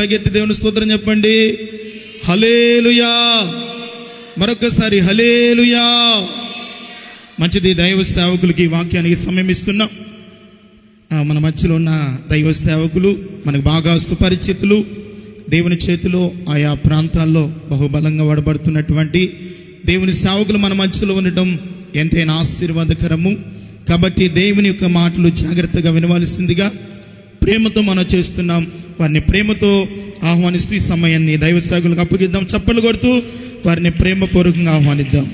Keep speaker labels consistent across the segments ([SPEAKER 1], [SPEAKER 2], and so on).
[SPEAKER 1] పైకెత్తి దేవుని స్తోత్రం చెప్పండి. హల్లెలూయా. మరొకసారి హల్లెలూయా. మంచిది. దైవ సేవకులకి వాక్యానికి సమయం ఇస్తున్నాం. మన మధ్యలో ఉన్న దైవ సేవకులు మనకు బాగా సుపరిచితులు, దేవుని చేతిలో ఆయా ప్రాంతాల్లో బహుబలంగా వాడబడుతున్నటువంటి దేవుని సేవకులు మన మధ్యలో ఉండటం ఎంతైనా ఆశీర్వాదకరము. కాబట్టి దేవుని యొక్క మాటలు జాగ్రత్తగా వినవలసిందిగా ప్రేమతో మనం చేస్తున్నాం. వారిని ప్రేమతో ఆహ్వానిస్తూ ఈ సమయాన్ని దైవ సేవకులకు అప్పగిద్దాం. చప్పలు కొడుతూ వారిని ప్రేమపూర్వకంగా ఆహ్వానిద్దాం.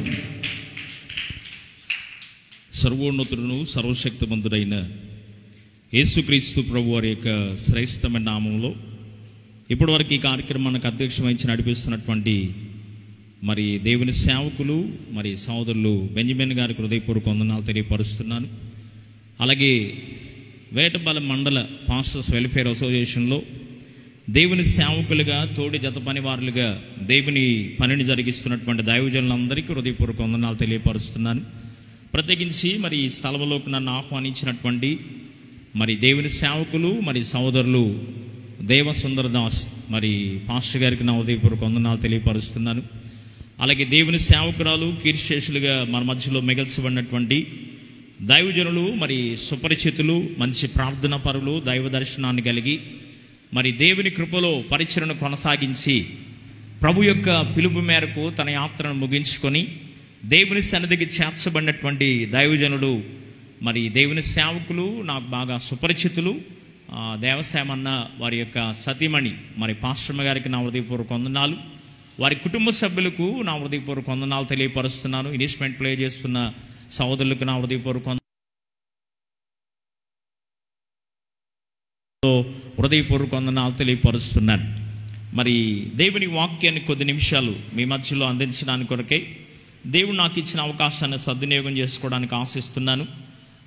[SPEAKER 2] సర్వోన్నతుడును సర్వశక్తిమంతుడైన యేసుక్రీస్తు ప్రభు వారి యొక్క శ్రేష్టమైన నామంలో ఇప్పటి వరకు ఈ కార్యక్రమానికి అధ్యక్షం వహించి నడిపిస్తున్నటువంటి మరి దేవుని సేవకులు మరి సోదరులు బెంజమిన్ గారికి హృదయపూర్వక వందనాలు తెలియపరుస్తున్నాను. అలాగే వేటపాలెం మండల పాస్టర్స్ వెల్ఫేర్ అసోసియేషన్లో దేవుని సేవకులుగా తోడి జత పనివారులుగా దేవుని పనిని జరిగిస్తున్నటువంటి దైవజనులందరికీ హృదయపూర్వక వందనాలు తెలియపరుస్తున్నాను. ప్రత్యేకించి మరి ఈ స్థలంలోకి నన్ను ఆహ్వానించినటువంటి మరి దేవుని సేవకులు మరి సోదరులు దేవసుందరదాస్ మరి పాస్టర్ గారికి నా హృదయపూర్వక వందనాలు తెలియపరుస్తున్నాను. అలాగే దేవుని సేవకురాలు కీర్తిశేషులుగా మన మధ్యలో మిగల్చబడినటువంటి దైవజనులు మరి సుపరిచితులు, మంచి ప్రార్థన పరులు, దైవ దర్శనాన్ని కలిగి మరి దేవుని కృపలో పరిచరణ కొనసాగించి ప్రభు యొక్క పిలుపు మేరకు తన యాత్రను ముగించుకొని దేవుని సన్నిధికి చేర్చబడినటువంటి దైవజనులు మరి దేవుని సేవకులు నాకు బాగా సుపరిచితులు. దేవసేమన్న వారి యొక్క సతీమణి మరి పాస్టర్మ గారికి నా హృదయపూర్వక వందనాలు. వారి కుటుంబ సభ్యులకు నా హృదయపూర్వక వందనాలు తెలియపరుస్తున్నాను. ఇన్స్ట్రుమెంట్ ప్లే చేస్తున్న సహోదరులకు నా హృదయపూర్వక వందనాలు తెలియపరుస్తున్నాను. మరి దేవుని వాక్యాన్ని కొద్ది నిమిషాలు మీ మధ్యలో అందించడానికి కొరకై దేవుడు నాకు ఇచ్చిన అవకాశాన్ని సద్వినియోగం చేసుకోవడానికి ఆశిస్తున్నాను.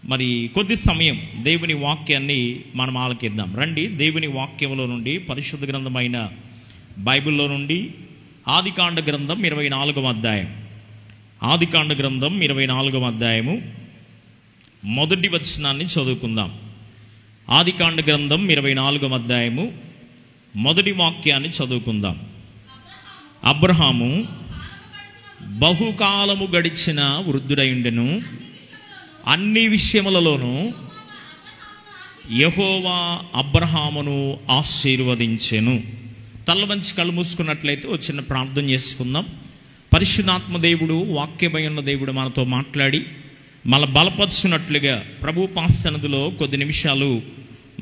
[SPEAKER 2] మరి కొద్ది సమయం దేవుని వాక్యాన్ని మనం ఆలకిద్దాం. రండి, దేవుని వాక్యంలో నుండి పరిశుద్ధ గ్రంథమైన బైబిల్లో నుండి ఆదికాండ గ్రంథం 24వ అధ్యాయం, ఆదికాండ గ్రంథం 24వ అధ్యాయము మొదటి వచనాన్ని చదువుకుందాం. ఆదికాండ గ్రంథం 24వ అధ్యాయము మొదటి వాక్యాన్ని చదువుకుందాం. అబ్రహాము బహుకాలము గడిచిన వృద్ధుడైండెను, అన్ని విషయములలోనూ యెహోవా అబ్రహామును ఆశీర్వదించెను. తల్ల వంచి కళ్ళు మూసుకున్నట్లయితే ఒక చిన్న ప్రార్థన చేసుకుందాం. పరిశుద్ధాత్మ దేవుడు, వాక్యమయున్న దేవుడు మనతో మాట్లాడి మన బలపరుచున్నట్లుగా ప్రభు పాసనదిలో కొద్ది నిమిషాలు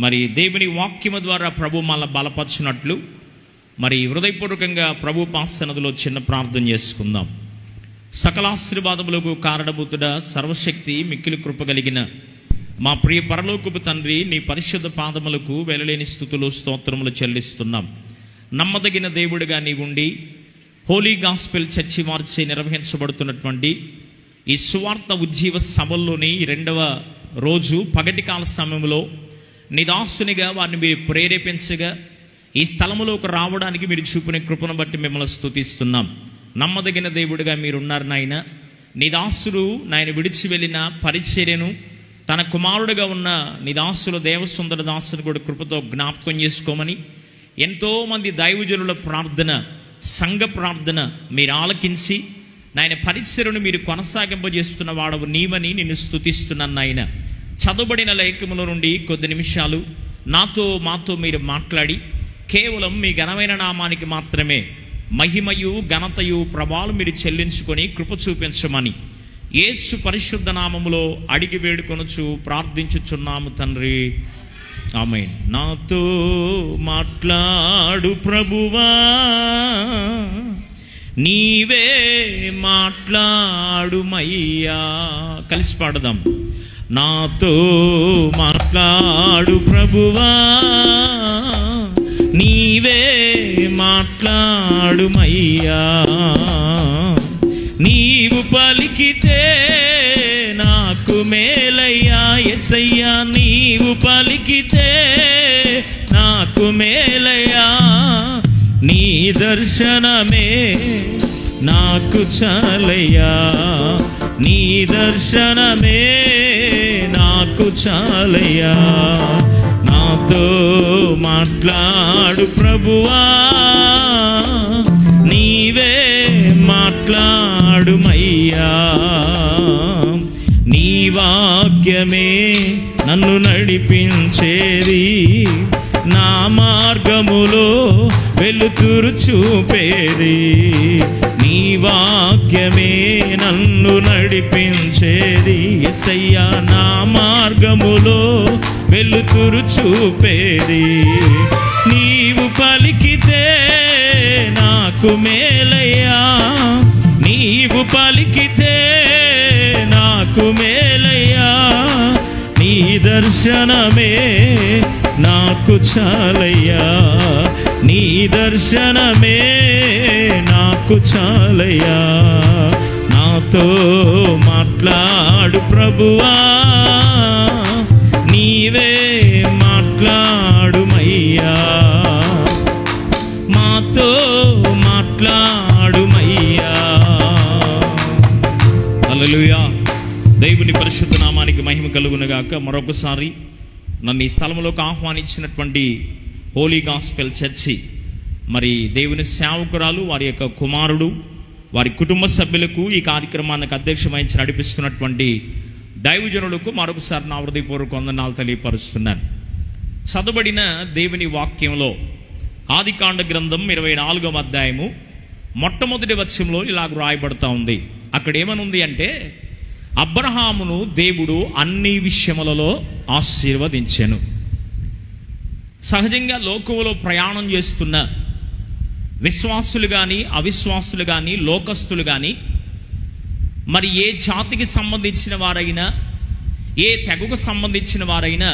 [SPEAKER 2] మరి దేవుని వాక్యము ద్వారా ప్రభు మన బలపరుచున్నట్లు మరి హృదయపూర్వకంగా ప్రభు పాసనదిలో చిన్న ప్రార్థన చేసుకుందాం. సకలాశీర్వాదములకు కారణభూతుడ, సర్వశక్తి మిక్కిలి కృప కలిగిన మా ప్రియ పరలోకపు తండ్రి, నీ పరిశుద్ధ పాదములకు వెలలేని స్తుతులు స్తోత్రములు చెల్లిస్తున్నాం. నమ్మదగిన దేవుడిగా నీవుండి హోలీ గాస్పెల్ చర్చి మార్చి నిర్వహించబడుతున్నటువంటి ఈ సువార్త ఉజ్జీవ సభల్లోని 2వ రోజు పగటి కాల సమయంలో నిదాసునిగా వారిని మీరు ప్రేరేపించగా ఈ స్థలములోకి రావడానికి మీరు చూపిన కృపను బట్టి మిమ్మల్ని స్తుతిస్తున్నాం. నమ్మదగిన దేవుడిగా మీరున్నారు నాయన. నీ దాసుడు నాయన విడిచి వెళ్ళిన పరిచర్యను తన కుమారుడుగా ఉన్న నీ దాసులు దేవసుందర దాసుని కూడా కృపతో జ్ఞాపకం చేసుకోమని, ఎంతోమంది దైవజనుల ప్రార్థన, సంఘ ప్రార్థన మీరు ఆలకించి నాయన పరిచర్యను మీరు కొనసాగింపజేస్తున్న వాడవు నీవని నిన్ను స్తుతిస్తున్నాను నాయన. చదవబడిన లేఖముల నుండి కొద్ది నిమిషాలు మాతో మీరు మాట్లాడి కేవలం మీ ఘనమైన నామానికి మాత్రమే మహిమయు ఘనతయు ప్రభావాలు మీరు చెల్లించుకొని కృప చూపించమని యేసు పరిశుద్ధ నామములో అడిగి వేడుకొనుచు ప్రార్థించుచున్నాము తండ్రి, ఆమేన్. నాతో మాట్లాడు ప్రభువా, నీవే మాట్లాడుమయ్యా. కలిసి పాడదాం. నాతో మాట్లాడు ప్రభువా, నీవే మాట్లాడుమయ్యా. నీవు పలికితే నాకు మేలయ్యా యేసయ్యా, నీవు పలికితే నాకు మేలయ్యా. నీ దర్శనమే నాకు చాలయ్యా, నీ దర్శనమే నాకు చాలయ్యా. నా నాతో మాట్లాడు ప్రభువా, నీవే మాట్లాడుమయ్యా. నీ వాక్యమే నన్ను నడిపించేది, నా మార్గములో వెలుతురు చూపేది. నీ వాక్యమే నన్ను నడిపించేది యేసయ్యా, నా మార్గములో వెలుతురు చూపేది. నీవు పలికితే నాకు మేలయ్యా, నీవు పలికితే నాకు మేలయ్యా. నీ దర్శనమే నాకు చాలయ్యా, నీ దర్శనమే నాకు చాలయ్యా. నాతో మాట్లాడు ప్రభువా, నీవే మాట్లాడుమయ్యా, మాతో మాట్లాడుమయ్యా. హల్లెలూయా. దేవుని పరిశుద్ధ నామానికి మహిమ కలుగునుగాక. మరొకసారి నన్ను ఈ స్థలంలోకి ఆహ్వానించినటువంటి హోలీ గాస్పెల్ చర్చి మరి దేవుని సేవకురాలు, వారి యొక్క కుమారుడు, వారి కుటుంబ సభ్యులకు ఈ కార్యక్రమానికి అధ్యక్షం వహించి నడిపిస్తున్నటువంటి దైవజనులకు మరొకసారి నా హృదయపూర్వక వందనాలు తెలియపరుస్తున్నాను. చదవబడిన దేవుని వాక్యంలో ఆదికాండ గ్రంథం 24వ అధ్యాయము మొట్టమొదటి వచనంలో ఇలాగ రాయబడతా ఉంది. అక్కడ ఏమనుంది అంటే, అబ్రహామును దేవుడు అన్ని విషయములలో ఆశీర్వదించెను. సహజంగా లోకంలో ప్రయాణం చేస్తున్న విశ్వాసులు కానీ అవిశ్వాసులు కానీ లోకస్తులు కానీ మరి ఏ జాతికి సంబంధించిన వారైనా ఏ తెగకు సంబంధించిన వారైనా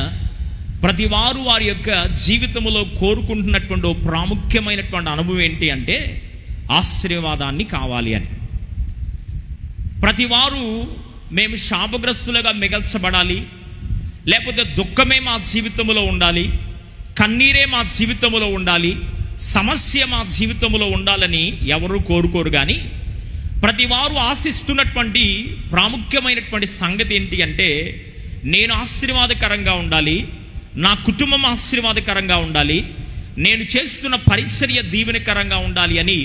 [SPEAKER 2] ప్రతి వారు వారి యొక్క జీవితంలో కోరుకుంటున్నటువంటి ప్రాముఖ్యమైనటువంటి అనుభవం ఏంటి అంటే ఆశీర్వాదాన్ని కావాలి అని. ప్రతి వారు మేము శాపగ్రస్తులుగా మిగల్చబడాలి, లేకపోతే దుఃఖమే మా జీవితంలో ఉండాలి, కన్నీరే మా జీవితంలో ఉండాలి, సమస్య మా జీవితంలో ఉండాలని ఎవరు కోరుకోరు. కానీ ప్రతి వారు ఆశిస్తున్నటువంటి ప్రాముఖ్యమైనటువంటి సంగతి ఏంటి అంటే, నేను ఆశీర్వాదకరంగా ఉండాలి, నా కుటుంబం ఆశీర్వాదకరంగా ఉండాలి, నేను చేస్తున్న పరిచర్య దీవెనకరంగా ఉండాలి అని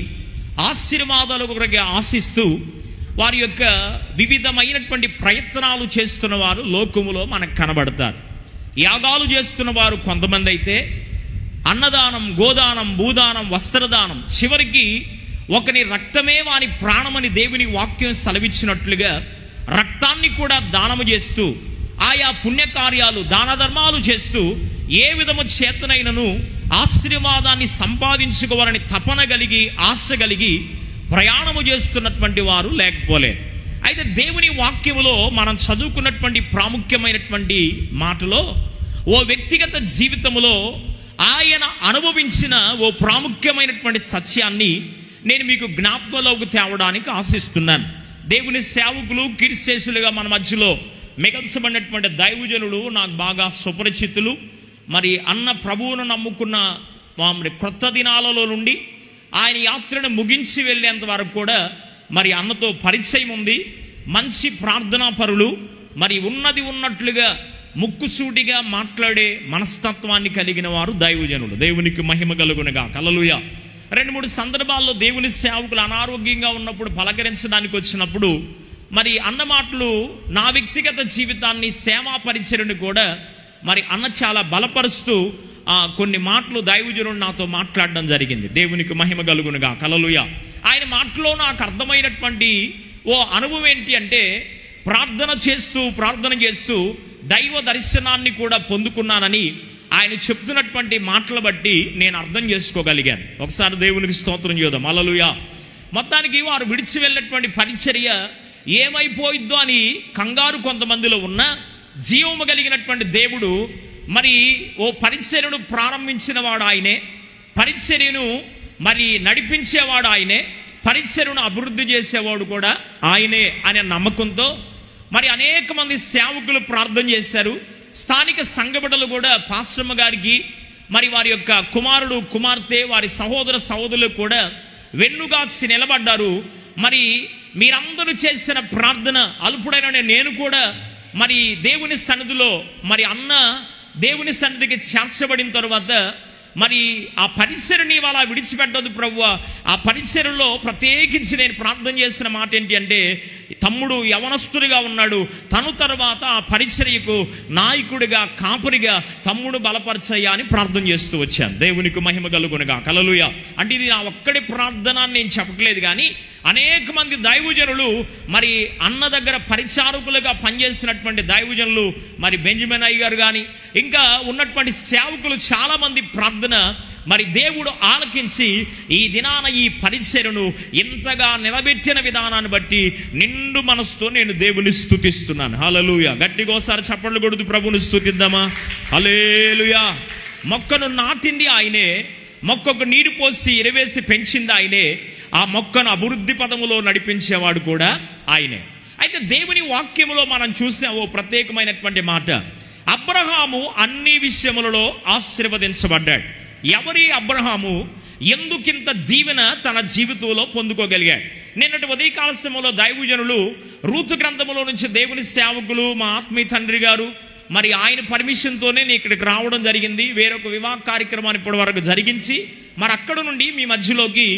[SPEAKER 2] ఆశీర్వాదాల కొరకు ఆశిస్తూ వారి యొక్క వివిధమైనటువంటి ప్రయత్నాలు చేస్తున్న వారు లోకములో మనకు కనబడతారు. యాగాలు చేస్తున్న వారు కొంతమంది అయితే అన్నదానం, గోదానం, భూదానం, వస్త్రదానం, చివరికి ఒకని రక్తమే వాని ప్రాణమని దేవుని వాక్యం సెలవిచ్చినట్లుగా రక్తాన్ని కూడా దానము చేస్తూ ఆయా పుణ్యకార్యాలు దాన ధర్మాలు చేస్తూ ఏ విధము చేతనైనను ఆశీర్వాదాన్ని సంపాదించుకోవాలని తపన కలిగి ఆశ కలిగి ప్రయాణము చేస్తున్నటువంటి వారు లేకపోలేదు. అయితే దేవుని వాక్యములో మనం చదువుకున్నటువంటి ప్రాముఖ్యమైనటువంటి మాటలో ఓ వ్యక్తిగత జీవితంలో ఆయన అనుభవించిన ఓ ప్రాముఖ్యమైనటువంటి సత్యాన్ని నేను మీకు జ్ఞాపకంలోకి తేవడానికి ఆశిస్తున్నాను. దేవుని సేవకులు కీర్తిశేషులుగా మన మధ్యలో మిగల్చబడినటువంటి దైవజనులు నాకు బాగా సుపరిచితులు. మరి అన్న ప్రభువును నమ్ముకున్న మరి క్రొత్త దినాలలో నుండి ఆయన యాత్రను ముగించి వెళ్ళేంత వరకు కూడా మరి అన్నతో పరిచయం ఉంది. మంచి ప్రార్థనా పరులు, మరి ఉన్నది ఉన్నట్లుగా ముక్కుసూటిగా మాట్లాడే మనస్తత్వాన్ని కలిగిన వారు దైవజనులు. దేవునికి మహిమ కలుగునుగా. హల్లెలూయా. 2-3 సందర్భాల్లో దేవుని సేవకులు అనారోగ్యంగా ఉన్నప్పుడు పలకరించడానికి వచ్చినప్పుడు మరి అన్న మాటలు నా వ్యక్తిగత జీవితాన్ని, సేవా పరిచర్యను కూడా మరి అన్న చాలా బలపరుస్తూ కొన్ని మాటలు దైవజనుడు నాతో మాట్లాడడం జరిగింది. దేవునికి మహిమ కలుగునుగా. హల్లెలూయా. ఆయన మాటలో నాకు అర్థమైనటువంటి ఓ అనుభవం ఏంటి అంటే, ప్రార్థన చేస్తూ దైవ దర్శనాన్ని కూడా పొందుకున్నానని ఆయన చెప్తున్నటువంటి మాటలు బట్టి నేను అర్థం చేసుకోగలిగాను. ఒకసారి దేవునికి స్తోత్రం చేద్దాం. హల్లెలూయా. మొత్తానికి వారు విడిచి వెళ్ళినటువంటి పరిచర్య ఏమైపోయిద్దో అని కంగారు కొంతమందిలో ఉన్న జీవము కలిగినటువంటి దేవుడు మరి ఓ పరిచర్యను ప్రారంభించిన వాడు ఆయనే, పరిచర్యను మరి నడిపించేవాడు ఆయనే, పరిచర్యను అభివృద్ధి చేసేవాడు కూడా ఆయనే అనే నమ్మకంతో మరి అనేక మంది సేవకులు ప్రార్థన చేశారు. స్థానిక సంఘబిడ్డలు కూడా పాస్టమ్మ గారికి మరి వారి యొక్క కుమారుడు, కుమార్తె, వారి సహోదర సహోదరులు కూడా వెన్నుగాచి నిలబడ్డారు. మరి మీరందరూ చేసిన ప్రార్థన అల్పుడైన నేను కూడా మరి దేవుని సన్నిధిలో మరి అన్న దేవుని సన్నిధికి చేర్చబడిన తరువాత మరి ఆ పరిసరని అలా విడిచిపెట్టదు ప్రభువా. ఆ పరిసరలో ప్రత్యేకించి నేను ప్రార్థన చేసిన మాట ఏంటి అంటే, తమ్ముడు యవనస్తుడిగా ఉన్నాడు, తను తర్వాత ఆ పరిచర్యకు నాయకుడిగా కాపరిగా తమ్ముడు బలపరచయ్యా అని ప్రార్థన చేస్తూ వచ్చాను. దేవునికి మహిమ కలుగునుగా. హల్లెలూయా. అంటే ఇది నా ఒక్కడి ప్రార్థన అని నేను చెప్పట్లేదు, కానీ అనేక మంది దైవజనులు మరి అన్న దగ్గర పరిచారకులుగా పనిచేసినటువంటి దైవజనులు మరి బెంజమిన్ అయ్య గారు కానీ ఇంకా ఉన్నటువంటి సేవకులు చాలామంది ప్రార్థన మరి దేవుడు ఆలకించి ఈ దినాన ఈ పరిచర్యను ఇంతగా నిలబెట్టిన విధానాన్ని బట్టి నిండు మనసుతో నేను దేవుని స్తుతిస్తున్నాను. హల్లెలూయా. గట్టిగా ఒకసారి చప్పట్లు కొడుతూ ప్రభుని స్తుతిద్దామా? హల్లెలూయా. మొక్కను నాటింది ఆయనే, మొక్కకు నీరు పోసి ఎరువేసి పెంచింది ఆయనే, ఆ మొక్కను అభివృద్ధి పదములో నడిపించేవాడు కూడా ఆయనే. అయితే దేవుని వాక్యములో మనం చూసాం ఓ ప్రత్యేకమైనటువంటి మాట. అబ్రహాము అన్ని విషయములలో ఆశీర్వదించబడ్డాడు. ఎవరి అబ్రహాము ఎందుకింత దీవెన తన జీవితంలో పొందుకోగలిగాడు? నిన్నటి ఉదయకాల సమయంలో దైవజనులు రూతు గ్రంథములో నుంచి దేవుని సేవకులు మా ఆత్మీయ తండ్రి గారు మరి ఆయన పర్మిషన్తోనే నేను ఇక్కడికి రావడం జరిగింది. వేరొక వివాహ కార్యక్రమాన్ని ఇప్పటి వరకు జరిగించి మరి అక్కడ నుండి మీ మధ్యలోకి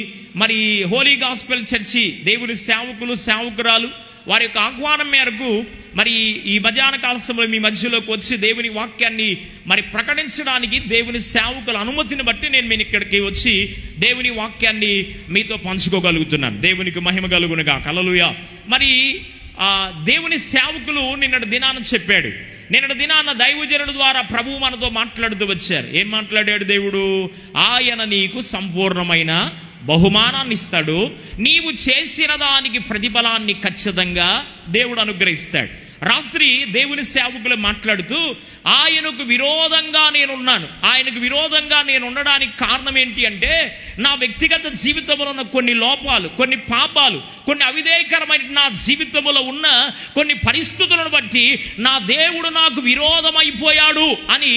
[SPEAKER 2] మరి హోలీ గాస్పెల్ చర్చి దేవుని సేవకులు సేవకురాలు వారి యొక్క ఆహ్వానం మేరకు మరి ఈ మధ్యాహ్న కాల సమయంలో మీ మధ్యలోకి వచ్చి దేవుని వాక్యాన్ని మరి ప్రకటించడానికి దేవుని సేవకుల అనుమతిని బట్టి నేను మీ ఇక్కడికి వచ్చి దేవుని వాక్యాన్ని మీతో పంచుకోగలుగుతున్నాను. దేవునికి మహిమ కలుగునుగా. హల్లెలూయా. మరి దేవుని సేవకులు నిన్నటి దినాన్ని చెప్పాడు. నిన్నటి దినాన్న దైవజనుల ద్వారా ప్రభువు మనతో మాట్లాడుతూ వచ్చారు. ఏం మాట్లాడాడు దేవుడు? ఆయన నీకు సంపూర్ణమైన బహుమానాన్ని ఇస్తాడు, నీవు చేసిన దానికి ప్రతిఫలాన్ని ఖచ్చితంగా దేవుడు అనుగ్రహిస్తాడు. రాత్రి దేవుని సేవకులు మాట్లాడుతూ ఆయనకు విరోధంగా నేనున్నాను, ఆయనకు విరోధంగా నేను ఉండడానికి కారణం ఏంటి అంటే నా వ్యక్తిగత జీవితంలో ఉన్న కొన్ని లోపాలు, కొన్ని పాపాలు, కొన్ని అవిధేయకరమైన నా జీవితంలో ఉన్న కొన్ని పరిస్థితులను బట్టి నా దేవుడు నాకు విరోధమైపోయాడు అని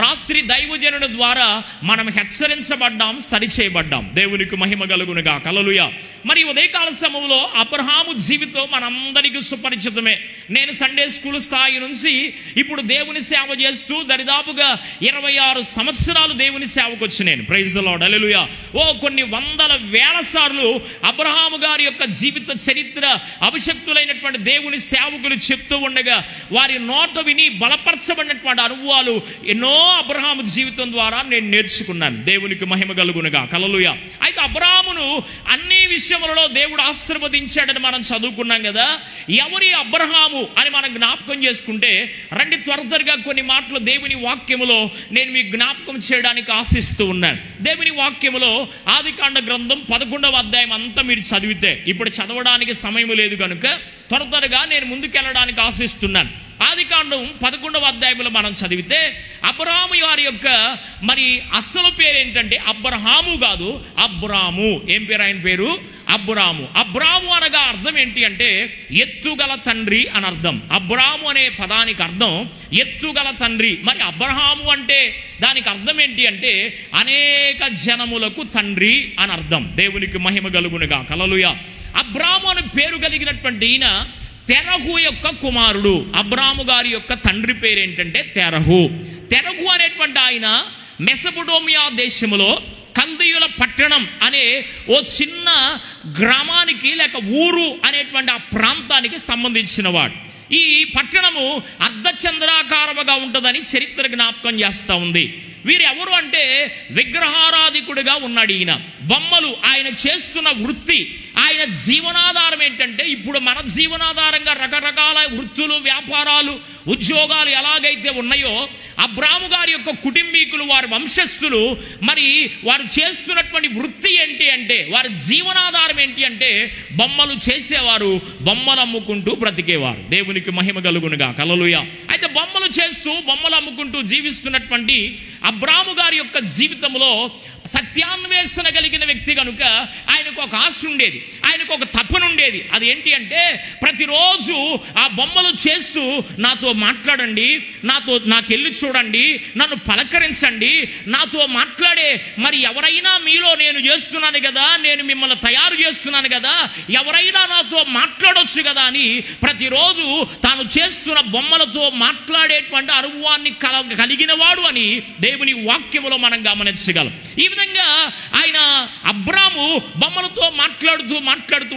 [SPEAKER 2] రాత్రి దైవజనుల ద్వారా మనం హెచ్చరించబడ్డాం, సరిచేయబడ్డాం. దేవునికి మహిమ కలుగునుగా. హల్లెలూయా. మరి ఉదయకాల సమయంలో అబ్రహాము జీవితం మనందరికీ సుపరిచితమే. నేను సండే స్కూల్ స్థాయి నుంచి ఇప్పుడు దేవుని సేవ చేస్తూ దరిదాపుగా 26 సంవత్సరాలు దేవుని సేవకు వచ్చి నేను ప్రైజ్ ది లార్డ్. హల్లెలూయా. కొన్ని వందల వేల సార్లు అబ్రహాము గారి యొక్క జీవిత చరిత్ర అభిషక్తులైనటువంటి దేవుని సేవకులు చెప్తూ ఉండగా వారి నోట విని బలపరచబడినటువంటి అనుభవాలు ఎన్నో అబ్రహాము జీవితం ద్వారా నేను నేర్చుకున్నాను. దేవునికి మహిమ కలుగునుగా. హల్లెలూయా. అయితే అబ్రహామును అన్ని విషయములలో దేవుడు ఆశీర్వదించాడని మనం చదువుకున్నాం కదా. ఎవరి అబ్రహాము అని మనం జ్ఞాపకం చేసుకుంటే రండి త్వరగా కొన్ని మాటలు దేవుని వాక్యములో నేను మీకు జ్ఞాపకం చేయడానికి ఆశిస్తూ ఉన్నాను. దేవుని వాక్యములో ఆదికాండ గ్రంథం 11వ అధ్యాయం అంతా మీరు చదివితే ఇప్పుడు చదవడానికి సమయం లేదు కనుక త్వరగా నేను ముందుకెళ్ళడానికి ఆశిస్తున్నాను. ఆదికాండం 11వ అధ్యాయంలో మనం చదివితే అబ్రహాము వారి యొక్క మరి అసలు పేరు ఏంటంటే అబ్రహాము కాదు, అబ్రాము. ఏం పేరు ఆయన పేరు? అబ్రాము. అబ్రాము అనగా అర్థం ఏంటి అంటే ఎత్తుగల తండ్రి అని అర్థం. అబ్రాము అనే పదానికి అర్థం ఎత్తుగల తండ్రి. మరి అబ్రహాము అంటే దానికి అర్థం ఏంటి అంటే అనేక జనములకు తండ్రి అని అర్థం. దేవునికి మహిమ కలుగునుగా. హల్లెలూయా. అబ్రాము అని పేరు కలిగినటువంటి ఈయన తెరహు యొక్క కుమారుడు. అబ్రాము గారి యొక్క తండ్రి పేరు ఏంటంటే తెరహు. తెరహు అనేటువంటి ఆయన మెసొపొటేమియా దేశములో కల్దీయుల పట్టణం అనే ఓ చిన్న గ్రామానికి లేక ఊరు అనేటువంటి ఆ ప్రాంతానికి సంబంధించిన వాడు. ఈ పట్టణము అర్ధచంద్రాకారముగా ఉంటుందని చరిత్ర జ్ఞాపకం చేస్తూ ఉంది. వీరు ఎవరు అంటే విగ్రహారాధికుడిగా ఉన్నాడు ఈయన. బొమ్మలు ఆయన చేస్తున్న వృత్తి, ఆయన జీవనాధారం ఏంటంటే ఇప్పుడు మన జీవనాధారంగా రకరకాల వృత్తులు, వ్యాపారాలు, ఉద్యోగాలు ఎలాగైతే ఉన్నాయో అబ్రాము గారి యొక్క కుటుంబీకులు, వారి వంశస్థులు మరి వారు చేస్తున్నటువంటి వృత్తి ఏంటి అంటే వారి జీవనాధారం ఏంటి అంటే బొమ్మలు చేసేవారు, బొమ్మలు అమ్ముకుంటూ బ్రతికేవారు. దేవునికి మహిమ కలుగునుగా. హల్లెలూయా. అయితే బొమ్మలు చేస్తూ బొమ్మలు అమ్ముకుంటూ జీవిస్తున్నటువంటి అబ్రాము గారి యొక్క జీవితంలో సత్యాన్వేషణ కలిగిన వ్యక్తి కనుక ఆయనకు ఒక ఆశ ఉండేది, ఆయనకు ఒక తపన ఉండేది. అది ఏంటి అంటే ప్రతిరోజు ఆ బొమ్మలు చేస్తూ నాతో మాట్లాడండి, నాకెళ్ళి చూడండి, నన్ను పలకరించండి, నాతో మాట్లాడే మరి ఎవరైనా మీలో నేను చేస్తున్నాను కదా, నేను మిమ్మల్ని తయారు చేస్తున్నాను కదా, ఎవరైనా నాతో మాట్లాడొచ్చు కదా అని ప్రతిరోజు తాను చేస్తున్న బొమ్మలతో మాట్లాడేటువంటి అనుభవాన్ని కలిగిన వాడు అని దేవుని వాక్యములో మనం గమనించగలం. ఈ విధంగా ఆయన అబ్రాము బొమ్మలతో మాట్లాడుతూ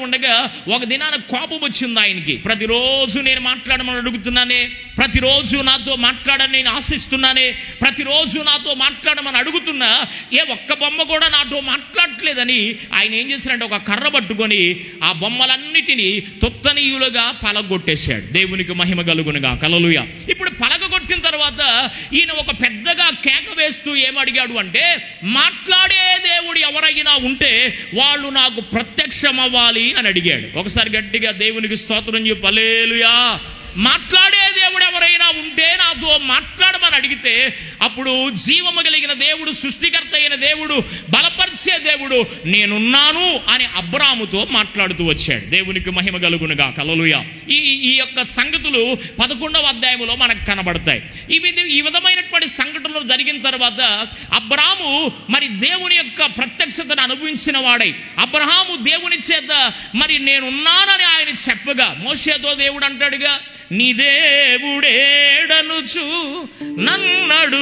[SPEAKER 2] ఉండగా ఒక దినాన కోపం వచ్చింది ఆయనకి. ప్రతిరోజు నేను మాట్లాడమని అడుగుతున్నానే, ప్రతిరోజు నాతో మాట్లాడని నేను ఆశిస్తున్నానే, ప్రతిరోజు నాతో మాట్లాడమని అడుగుతున్నా, ఏ ఒక్క బొమ్మ కూడా నాతో మాట్లాడట్లేదని ఆయన ఏం చేశాడంటే ఒక కర్ర పట్టుకొని ఆ బొమ్మలన్నిటినీ తొత్తనీయులుగా పలగొట్టేశాడు. దేవునికి మహిమ కలుగునుగా. హల్లెలూయా. ఇప్పుడు పలగొట్టిన తర్వాత ఈయన ఒక పెద్దగా కేక వేస్తూ ఏమడిగాడు అంటే, మాట్లాడే దేవుడు ఎవరైనా ఉంటే వాళ్ళు నాకు ప్రత్యక్షమవ్వాలి అని అడిగాడు. ఒకసారి గట్టిగా దేవునికి స్తోత్రం చెప్పు. హల్లెలూయా. మాట్లాడే దేవుడు ఎవరైనా ఉంటే నాతో మాట్లాడమని అడిగితే అప్పుడు జీవము కలిగిన దేవుడు, సృష్టికర్త అయిన దేవుడు, బలపరిచే దేవుడు నేనున్నాను అని అబ్రాముతో మాట్లాడుతూ వచ్చాడు. దేవునికి మహిమ కలుగునుగా. హల్లెలూయా. ఈ యొక్క సంగతులు 11వ అధ్యాయంలో మనకు కనబడతాయి. ఈ విధమైనటువంటి సంఘటనలు జరిగిన తర్వాత అబ్రాము మరి దేవుని యొక్క ప్రత్యక్షతను అనుభవించిన వాడై అబ్రహాము దేవుని చేత మరి నేనున్నానని ఆయన చెప్పగా మోషేతో దేవుడు అంటాడుగా, నీ దేవుడేడనుచు నన్నడుగుచున్నారు,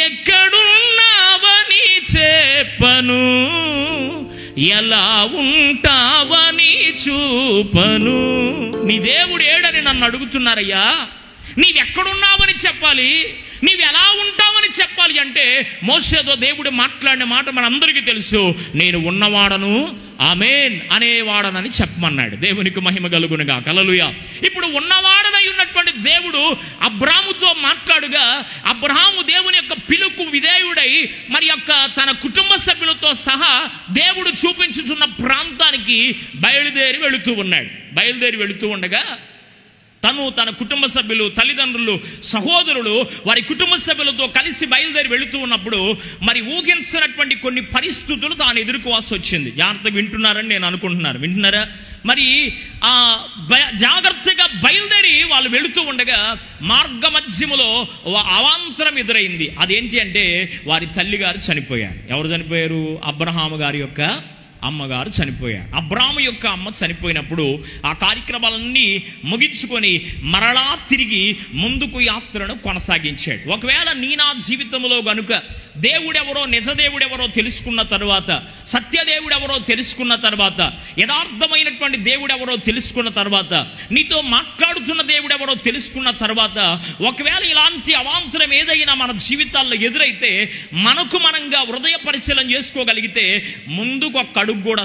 [SPEAKER 2] ఎక్కడున్నావని చెప్పను, ఎలా ఉంటావని చూపను. నీ దేవుడు ఏడని నన్ను అడుగుతున్నారయ్యా, నీవెక్కడున్నావని చెప్పాలి, నీవు ఎలా ఉంటావని చెప్పాలి అంటే మోషేతో దేవుడు మాట్లాడిన మాట మనందరికీ తెలుసు, నేను ఉన్నవాడను ఆమేన్ అనేవాడనని చెప్పమన్నాడు. దేవునికి మహిమ కలుగునుగా. హల్లెలూయా. ఇప్పుడు ఉన్నవాడనై ఉన్నటువంటి దేవుడు అబ్రాముతో మాట్లాడుగా అబ్రహాము దేవుని యొక్క పిలుపు విధేయుడై మరి యొక్క తన కుటుంబ సభ్యులతో సహా దేవుడు చూపించుతున్న ప్రాంతానికి బయలుదేరి వెళుతూ ఉండగా తను తన కుటుంబ సభ్యులు, తల్లిదండ్రులు, సహోదరులు వారి కుటుంబ సభ్యులతో కలిసి బయలుదేరి వెళుతూ ఉన్నప్పుడు మరి ఊహించినటువంటి కొన్ని పరిస్థితులు తాను ఎదుర్కోవాల్సి వచ్చింది. జాగ్రత్తగా వింటున్నారని నేను వింటున్నారా? మరి ఆ జాగ్రత్తగా బయలుదేరి వాళ్ళు వెళుతూ ఉండగా మార్గ మధ్యములో అవాంతరం ఎదురైంది. అదేంటి అంటే వారి తల్లిగారు చనిపోయారు. ఎవరు చనిపోయారు? అబ్రహాము గారి యొక్క అమ్మగారు చనిపోయారు. అబ్రాము యొక్క అమ్మ చనిపోయినప్పుడు ఆ కార్యక్రమాలన్నీ ముగించుకొని మరలా తిరిగి ముందుకు యాత్రను కొనసాగించాడు. ఒకవేళ నా జీవితంలో గనుక దేవుడెవరో, నిజ దేవుడెవరో తెలుసుకున్న తర్వాత, సత్యదేవుడెవరో తెలుసుకున్న తర్వాత, యథార్థమైనటువంటి దేవుడెవరో తెలుసుకున్న తర్వాత, నీతో మాట్లాడుతున్న దేవుడెవరో తెలుసుకున్న తర్వాత, ఒకవేళ ఇలాంటి అవాంతరం ఏదైనా మన జీవితాల్లో ఎదురైతే మనకు మనంగా హృదయ పరిశీలన చేసుకోగలిగితే ముందుకు ఒక్క అడుగు కూడా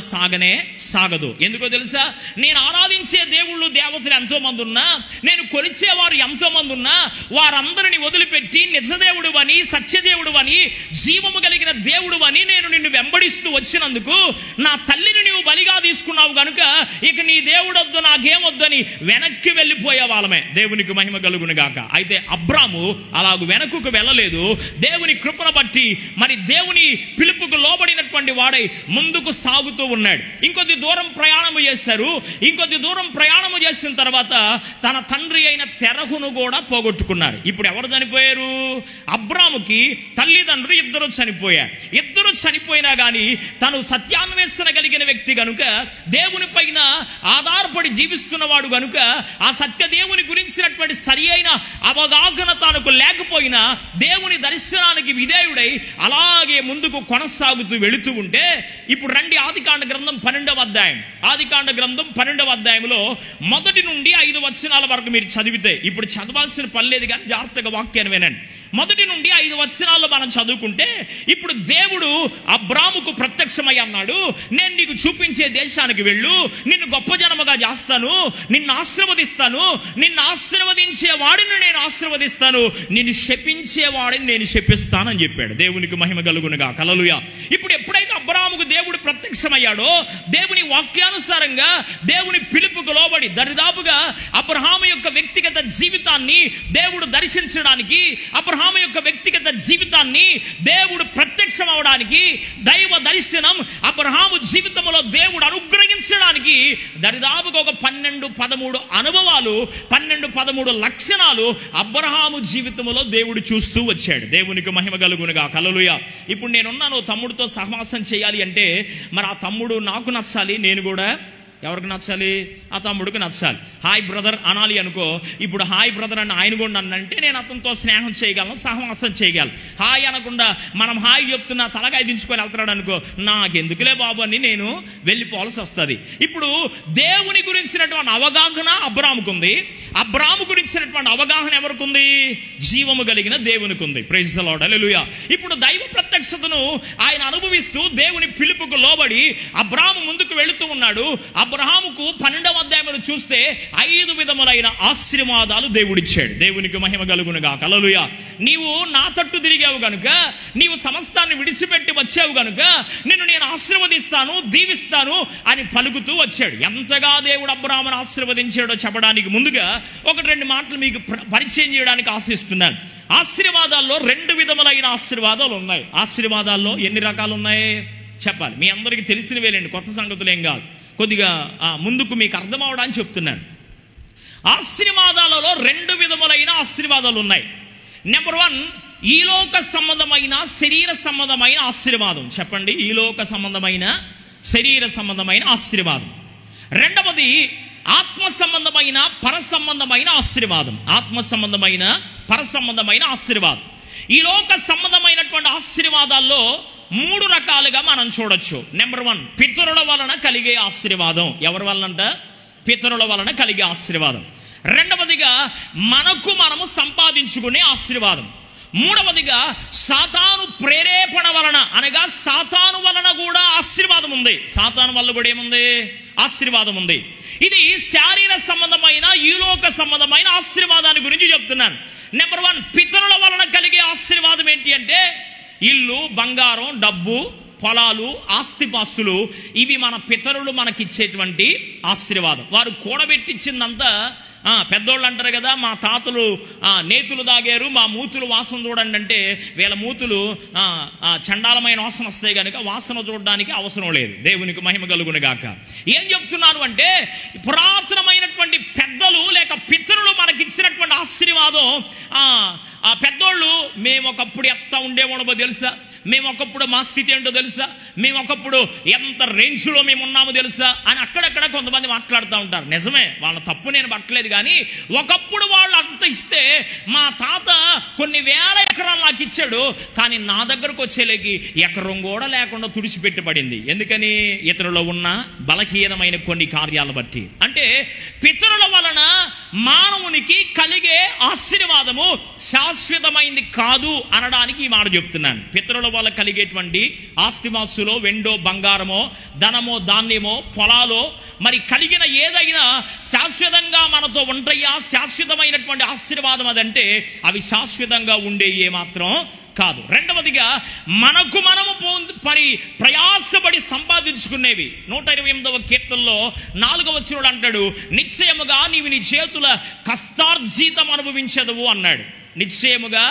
[SPEAKER 2] సాగదు. ఎందుకో తెలుసా? నేను ఆరాధించే దేవుళ్ళు, దేవతలు ఎంతో మంది ఉన్నా, నేను కొలిచేవారు ఎంతో మంది ఉన్నా, వారందరిని వదిలిపెట్టి నిజదేవుడు అని, సత్యదేవుడు అని, జీవము కలిగిన దేవుడు అని నేను నిన్ను వెంబడిస్తూ వచ్చినందుకు నా తల్లిని నీవు బలిగా తీసుకున్నావు కనుక ఇక నీ దేవుడొద్దు, నాకేమొద్దని వెనక్కి వెళ్ళిపోయే వాళ్ళమే. దేవునికి మహిమ కలుగును గాక. అయితే అబ్రాము అలాగూ వెనక్కు వెళ్ళలేదు. దేవుని కృపను బట్టి మరి దేవుని పిలుపుకు లోబడినటువంటి వాడై ముందుకు సాగుతూ ఉన్నాడు. ఇంకొద్ది దూరం ప్రయాణము చేశారు. ఇంకొద్ది దూరం ప్రయాణము చేసిన తర్వాత తన తండ్రి అయిన తెరహును కూడా పోగొట్టుకున్నారు. ఇప్పుడు ఎవరు చనిపోయారు? అబ్రాముకి తల్లిదండ్రులు ఇద్దరు చనిపోయారు. ఇద్దరు చనిపోయినా కానీ తను సత్యాన్వేషణ కలిగిన వ్యక్తి గనుక, దేవుని పైన ఆధారపడి జీవిస్తున్నవాడు గనుక, ఆ సత్య దేవుని గురించినటువంటి సరి అయిన అవగాహన తనకు లేకపోయినా దేవుని దర్శనానికి విధేయుడై అలాగే ముందుకు కొనసాగుతూ వెళుతూ ఉంటే ఇప్పుడు రండి ఆదికాండ గ్రంథం 12వ అధ్యాయం. ఆదికాండ గ్రంథం 12వ అధ్యాయంలో 1 నుండి 5 వచనాల వరకు మీరు చదివితే, ఇప్పుడు చదవాల్సిన పని లేదు కానీ జాగ్రత్తగా వాక్యాన్ని వినండి. 1 నుండి 5 వచనాల్లో మనం చదువుకుంటే ఇప్పుడు దేవుడు అబ్రాముకు ప్రత్యక్షమై అన్నాడు, నేను నీకు చూపించే దేశానికి వెళ్ళు, నిన్ను గొప్ప జనముగా చేస్తాను, నిన్ను ఆశీర్వదిస్తాను, నిన్ను ఆశీర్వదించే వాడిని నేను ఆశీర్వదిస్తాను, నిన్ను శపించే వాడిని నేను శపిస్తానని చెప్పాడు. దేవునికి మహిమ కలుగునుగా. హల్లెలూయా. ఇప్పుడు ఎప్పుడైతే అబ్రాము అబ్రహాముకు దేవుడు ప్రత్యక్షమయ్యాడో, దేవుని వాక్యానుసారంగా దేవుని పిలుపుకు లోబడి దరిదాపుగా అబ్రహాము యొక్క వ్యక్తిగత జీవితాన్ని దేవుడు దర్శించడానికి, అబ్రహాము యొక్క వ్యక్తిగత జీవితాన్ని దేవుడు ప్రత్యక్షం అవడానికి, దైవ దర్శనం అబ్రహాము జీవితంలో దేవుడు అనుగ్రహించడానికి దరిదాపుగా ఒక 12-13 అనుభవాలు, 12-13 లక్షణాలు అబ్రహాము జీవితంలో దేవుడు చూస్తూ వచ్చాడు. దేవునికి మహిమ కలుగునుగా. హల్లెలూయా. ఇప్పుడు నేనున్నాను, తమ్ముడితో సహవాసం చేయాలి అంటే మరి ఆ తమ్ముడు నాకు నచ్చాలి, నేను కూడా ఎవరికి నచ్చాలి? ఆ తమ్ముడికి నచ్చాలి. హాయ్ బ్రదర్ అనాలి అనుకో, ఇప్పుడు హాయ్ బ్రదర్ అని ఆయన కూడా నన్నంటే నేను అతనితో స్నేహం చేయగలను, సహవాసం చేయగలను. హాయ్ అనకుండా మనం హాయ్ చెప్తున్నా తలకాయ దించుకొని వెళ్తున్నాడు అనుకో, నాకెందుకులే బాబు అని నేను వెళ్ళిపోవాల్సి వస్తుంది. ఇప్పుడు దేవుని గురించినటువంటి అవగాహన అబ్రాముకు ఉంది, అబ్రాము గురించినటువంటి అవగాహన ఎవరికి ఉంది? జీవము కలిగిన దేవునికి ఉంది. Praise the Lord. హల్లెలూయా. ఇప్పుడు దైవ ప్రత్యక్షతను ఆయన అనుభవిస్తూ దేవుని పిలుపుకు లోబడి అబ్రాము ముందుకు వెళుతూ ఉన్నాడు. అబ్రహాముకు 12వ అధ్యాయంలో చూస్తే 5 విధములైన ఆశీర్వాదాలు దేవుడిచ్చాడు. దేవునికి మహిమ కలుగునుగా. హల్లెలూయా. నీవు నా తట్టు తిరిగావు గనుక, నీవు సమస్తాన్ని విడిచిపెట్టి వచ్చావు గనుక నిన్ను నేను ఆశీర్వదిస్తాను, దీవిస్తాను అని పలుకుతూ వచ్చాడు. ఎంతగా దేవుడు అబ్రహామును ఆశీర్వదించాడో చెప్పడానికి ముందుగా 1-2 మాటలు మీకు పరిచయం చేయడానికి ఆశిస్తున్నాను. ఆశీర్వాదాల్లో 2 విధములైన ఆశీర్వాదాలు ఉన్నాయి. ఆశీర్వాదాల్లో ఎన్ని రకాలు ఉన్నాయి చెప్పాలి. మీ అందరికీ తెలిసినవేలేండి, కొత్త సంగతులు ఏం కాదు. కొద్దిగా ముందుకు మీకు అర్థం అవడానికి చెప్తున్నాను. ఆశీర్వాదాలలో 2 విధములైన ఆశీర్వాదాలు ఉన్నాయి. నెంబర్ 1, ఈలోక సంబంధమైన శరీర సంబంధమైన ఆశీర్వాదం. చెప్పండి, ఈలోక సంబంధమైన శరీర సంబంధమైన ఆశీర్వాదం. రెండవది ఆత్మ సంబంధమైన పర సంబంధమైన ఆశీర్వాదం. ఆత్మ సంబంధమైన పర సంబంధమైన ఆశీర్వాదం. ఈ లోక సంబంధమైనటువంటి ఆశీర్వాదాల్లో 3 రకాలుగా మనం చూడొచ్చు. నెంబర్ 1, పితరుల వలన కలిగే ఆశీర్వాదం. ఎవరి వలనంట? పితరుల వలన కలిగే ఆశీర్వాదం. రెండవదిగా మనకు మనము సంపాదించుకునే ఆశీర్వాదం. మూడవదిగా సాతాను ప్రేరేపణ వలన, అనగా సాతాను వలన కూడా ఆశీర్వాదం ఉంది. సాతాను వల్ల కూడా ఏముంది? ఆశీర్వాదం ఉంది. ఇది శారీర సంబంధమైన ఈలోక సంబంధమైన ఆశీర్వాదాన్ని గురించి చెప్తున్నాను. నెంబర్ 1, పితరుల వలన కలిగే ఆశీర్వాదం ఏంటి అంటే ఇల్లు, బంగారం, డబ్బు, పొలాలు, ఆస్తిపాస్తులు. ఇవి మన పితరులు మనకిచ్చేటువంటి ఆశీర్వాదం. వారు కూడబెట్టించిందంతా పెద్దోళ్ళు అంటారు కదా, మా తాతలు నేతులు దాగారు, మా మూతులు వాసన చూడండి అంటే వీళ్ళ మూతులు చండాలమైన వాసన వస్తాయి కనుక వాసన చూడడానికి అవసరం లేదు. దేవునికి మహిమ కలుగును గాక. ఏం చెప్తున్నాను అంటే పురాతనమైనటువంటి పెద్దలు లేక పితరులు మనకిచ్చినటువంటి ఆశీర్వాదం. ఆ పెద్దోళ్ళు మేము ఒకప్పుడు ఎంత ఉండేవాళ్ళో తెలుసా, మేము ఒకప్పుడు మా స్థితి ఏంటో తెలుసా, మేము ఒకప్పుడు ఎంత రేంజ్లో మేము ఉన్నామో తెలుసా అని అక్కడక్కడ కొంతమంది మాట్లాడుతూ ఉంటారు. నిజమే, వాళ్ళ తప్పు నేను పట్టలేదు. కానీ ఒకప్పుడు వాళ్ళు అంత ఇస్తే మా తాత కొన్ని వేల ఎకరాలు నాకు ఇచ్చాడు, కానీ నా దగ్గరకు వచ్చేలేకి ఎకరం కూడా లేకుండా తుడిచిపెట్టబడింది. ఎందుకని? ఇతరులో ఉన్న బలహీనమైన కొన్ని కార్యాలను బట్టి. అంటే పితరుల వలన మానవునికి కలిగే ఆశీర్వాదము శాశ్వతమైంది కాదు అనడానికి ఈ మాట చెప్తున్నాను. పితరుల వల్ల కలిగేటువంటి ఆస్తివాసులో వెండో, బంగారమో, ధనమో, ధాన్యమో, పొలాలో మరి కలిగిన ఏదైనా శాశ్వతంగా మనతో ఉంటాయా? శాశ్వతమైనటువంటి ఆశీర్వాదం అదంటే అవి శాశ్వతంగా ఉండే ఏ మాత్రం కాదు. రెండవదిగా మనకు మనము ప్రయాసపడి సంపాదించుకునేవి. 128వ కీర్తనలో 4వ వచనం అంటాడు, నిశ్చయముగా నీవు నీ చేతుల కష్టార్జితం అనుభవించదువు అన్నాడు. నిశ్చయముగా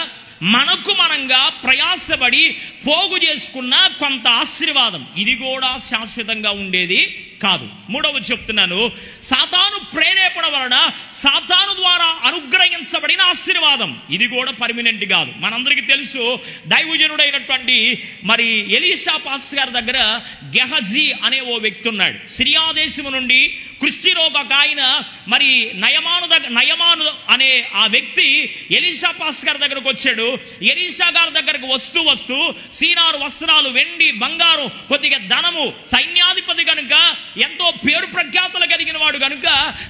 [SPEAKER 2] మనకు మనంగా ప్రయాసపడి పోగు చేసుకున్న కొంత ఆశీర్వాదం, ఇది కూడా శాశ్వతంగా ఉండేది కాదు. మూడవ చెప్తున్నాను, సాతాను ప్రేరేపణ వలన సాతాను ద్వారా అనుగ్రహించబడిన ఆశీర్వాదం, ఇది కూడా పర్మినెంట్ కాదు. మనందరికీ తెలుసు, దైవజనుడైనటువంటి మరి ఎలీషా పాస్టర్ గారి దగ్గర గెహజీ అనే ఓ వ్యక్తి ఉన్నాడు. సిరియా దేశం నుండి క్రిస్టిరోగ ఆయన మరి నయమాను అనే ఆ వ్యక్తి ఎలీషా పాస్టర్ గారి దగ్గరకు వచ్చాడు. ఎలీషా గారి దగ్గరకు వస్తూ సీనారు వస్త్రాలు, వెండి, బంగారం, కొద్దిగా ధనము, సైన్యాధిపతి కనుక ఎంతో పేరు ప్రఖ్యాతులు కలిగిన వాడు కనుక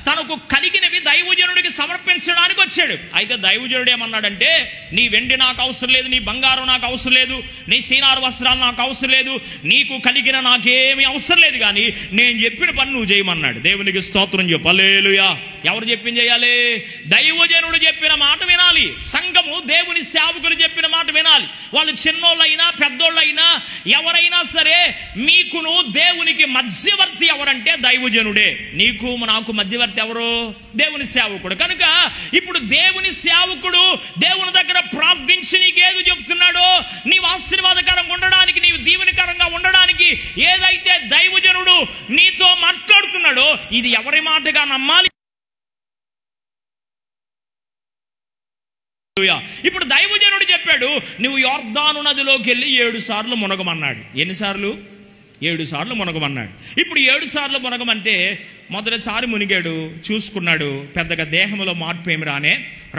[SPEAKER 2] తనకు కలిగినవి దైవజనుడికి సమర్పించడానికి వచ్చాడు. అయితే దైవజనుడు ఏమన్నాడంటే, నీ వెండి నాకు అవసరం లేదు, నీ బంగారం నాకు అవసరం లేదు, నీ సీనారు వస్త్రాలు నాకు అవసరం లేదు, నీకు కలిగిన నాకేమీ అవసరం లేదు, కానీ నేను చెప్పిన పని నువ్వు చేయమన్నాడు. దేవునికి స్తోత్రం చెప్పు. హల్లెలూయా. ఎవరు చెప్పింది చేయాలి? దైవజనుడు చెప్పిన మాట వినాలి. సంఘము దేవుని సేవకులు చెప్పిన మాట వినాలి. వాళ్ళు చిన్నోళ్ళైనా పెద్దోళ్ళైనా ఎవరైనా సరే మీకును దేవునికి మధ్యవర్తి ఎవరంటే దైవజనుడే. నీకు నాకు మధ్యవర్తి ఎవరు? దేవుని సేవకుడు. కనుక ఇప్పుడు దేవుని సేవకుడు దేవుని దగ్గర ప్రార్థించి నీకేది చెప్తున్నాడో, నీవు ఆశీర్వాదకరంగా ఉండడానికి, నీవు దీవెనకరంగా ఉండడానికి ఏదైతే దైవజనుడు నీతో మాట్లాడుతున్నాడో ఇది ఎవరి మాటగా నమ్మాలి? ఇప్పుడు దైవజనుడు చెప్పాడు, నువ్వు యొర్దాను నదిలోకి వెళ్ళి 7 సార్లు మునగమన్నాడు. ఎన్నిసార్లు? 7 సార్లు మునగమన్నాడు. ఇప్పుడు 7 సార్లు మునగమంటే మొదటిసారి మునిగాడు, చూసుకున్నాడు, పెద్దగా దేహంలో మార్పు ఏమి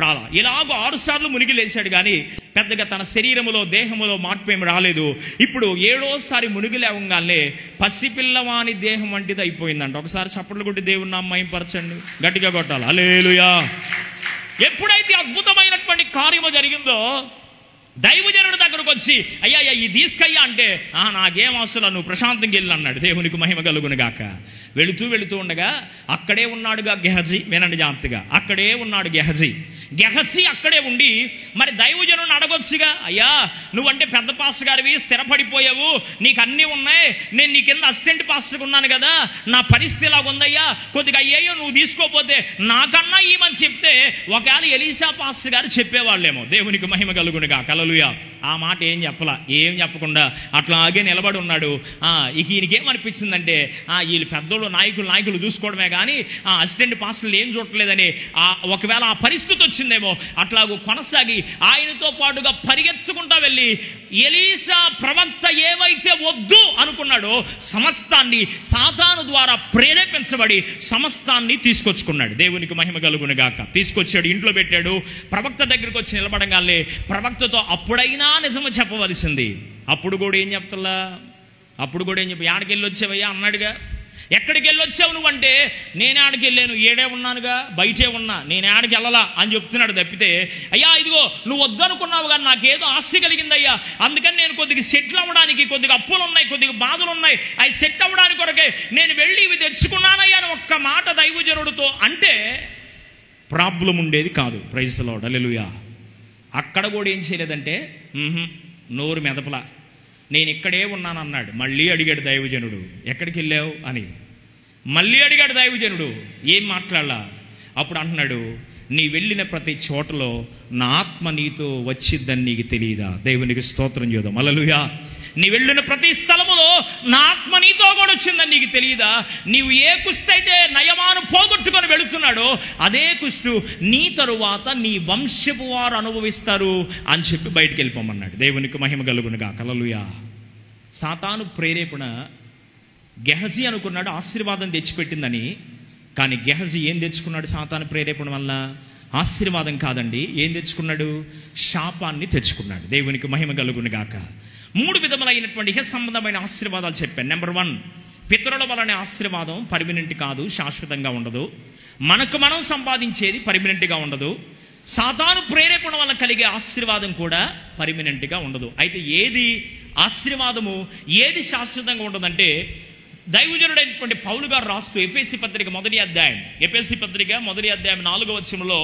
[SPEAKER 2] రాలా. ఇలాగో 6 సార్లు మునిగి లేచాడు కానీ పెద్దగా తన శరీరములో దేహంలో మార్పు ఏమి రాలేదు. ఇప్పుడు 7వసారి మునిగి లేవగానే పసిపిల్లవాని దేహం వంటిది అయిపోయిందంట. ఒకసారి చప్పట్లు కొట్టి దేవుని నామం మహిమపరచండి, గట్టిగా కొట్టాలి. హల్లెలూయా. ఎప్పుడైతే అద్భుతమైనటువంటి కార్యము జరిగిందో దైవజనుడి దగ్గరకు వచ్చి అయ్యా ఈ తీసుకయ్యా అంటే నాకేం అవసరం, నువ్వు ప్రశాంతంగా వెళ్ళి అన్నాడు. దేవునికి మహిమ కలుగును గాక. వెళుతూ ఉండగా అక్కడే ఉన్నాడుగా గెహజీ. వినండి జాగ్రత్తగా, అక్కడే ఉన్నాడు గెహజీ. అక్కడే ఉండి మరి దైవజనుడిని అడగొచ్చుగా, అయ్యా నువ్వంటే పెద్ద పాస్టర్ గారివి, స్థిరపడిపోయావు, నీకు అన్నీ ఉన్నాయి, నేను నీ కింద అసిస్టెంట్ పాస్టర్గా ఉన్నాను కదా, నా పరిస్థితి ఇలాగ ఉందయ్యా, కొద్దిగా అయ్యాయో నువ్వు తీసుకోపోతే నాకన్నా ఈమని చెప్తే ఒకవేళ ఎలీషా పాస్టర్ గారు చెప్పేవాళ్ళేమో. దేవునికి మహిమ కలుగునుగా. హల్లెలూయా. ఆ మాట ఏం చెప్పకుండా అట్లాగే నిలబడి ఉన్నాడు. ఇక ఈయనకేమనిపించిందంటే వీళ్ళు పెద్దోళ్ళు నాయకులు చూసుకోవడమే కానీ అసిస్టెంట్ పాస్టర్లు ఏం చూడలేదని ఒకవేళ ఆ పరిస్థితి వచ్చిందేమో. అట్లాగూ కొనసాగి ఆయనతో పాటుగా పరిగెత్తుకుంటా వెళ్ళి ఎలీషా ప్రవక్త ఏవైతే వద్దు అనుకున్నాడో సమస్తాన్ని సాతాను ద్వారా ప్రేరేపించబడి సమస్తాన్ని తీసుకొచ్చుకున్నాడు. దేవునికి మహిమ కలుగును గాక. తీసుకొచ్చాడు, ఇంట్లో పెట్టాడు. ప్రవక్త దగ్గరికి వచ్చి నిలబడంగానే ప్రవక్తతో అప్పుడైనా నిజము చెప్పవలసింది. అప్పుడు కూడా ఏం చెప్పి ఆడికి వెళ్ళి వచ్చావయ్యా అన్నాడుగా. ఎక్కడికి వెళ్ళొచ్చావు నువ్వంటే నేను ఆడికి వెళ్ళాను, ఏడే ఉన్నానుగా, బయటే ఉన్నా, నేను ఆడికి వెళ్ళలా అని చెప్తున్నాడు. తప్పితే అయ్యా ఇదిగో నువ్వు వద్దనుకున్నావు కానీ నాకేదో ఆశ కలిగిందయ్యా, అందుకని నేను కొద్దిగా సెటిల్ అవ్వడానికి, కొద్దిగా అప్పులు ఉన్నాయి, కొద్దిగా బాధలు ఉన్నాయి, అవి సెట్ అవ్వడానికి కొరకే నేను వెళ్ళి ఇవి తెచ్చుకున్నానయ్యా అని ఒక్క మాట దైవజనుడితో అంటే ప్రాబ్లం ఉండేది కాదు. Praise the Lord. హల్లెలూయా. అక్కడ కూడా ఏం చేయలేదంటే నోరు మెదపలా, నేను ఇక్కడే ఉన్నాను అన్నాడు. మళ్ళీ అడిగాడు దైవజనుడు, ఎక్కడికి వెళ్ళావు అని మళ్ళీ అడిగాడు దైవజనుడు. ఏం మాట్లాడలా. అప్పుడు అంటున్నాడు, నీ వెళ్ళిన ప్రతి చోటలో నా ఆత్మ నీతో వచ్చిద్దని నీకు తెలియదా? దేవునికి స్తోత్రం చేద్దాం. హల్లెలూయా. నీ వెళ్ళిన ప్రతి స్థలములో నా ఆత్మ నీతో కూడా వచ్చిందని నీకు తెలియదా? నీవు ఏ కుష్టి అయితే నయమాను పోగొట్టుకొని వెళుతున్నాడో అదే కుష్టు నీ తరువాత నీ వంశపు వారు అనుభవిస్తారు అని చెప్పి బయటికి వెళ్ళిపోమన్నాడు. దేవునికి మహిమ కలుగునుగా. హల్లెలూయా. సాతాను ప్రేరేపణ గెహజీ అనుకున్నాడు ఆశీర్వాదం తెచ్చిపెట్టిందని, కానీ గెహజీ ఏం తెచ్చుకున్నాడు? సాతాను ప్రేరేపణ వల్ల ఆశీర్వాదం కాదండి, ఏం తెచ్చుకున్నాడు? శాపాన్ని తెచ్చుకున్నాడు. దేవునికి మహిమ కలుగునుగాక. 3 విధములైనటువంటి ఇహ సంబంధమైన ఆశీర్వాదాలు చెప్పాను. నెంబర్ 1, పితరుల వలన ఆశీర్వాదం పర్మినెంట్ కాదు, శాశ్వతంగా ఉండదు. మనకు మనం సంపాదించేది పర్మినెంట్గా ఉండదు. సాతాను ప్రేరేపణ వల్ల కలిగే ఆశీర్వాదం కూడా పర్మినెంట్గా ఉండదు. అయితే ఏది ఆశీర్వాదము, ఏది శాశ్వతంగా ఉండదంటే దైవజనుడైనటువంటి పౌలు గారు రాస్తూ ఎఫెసీ పత్రిక మొదటి అధ్యాయం 4వ వచనంలో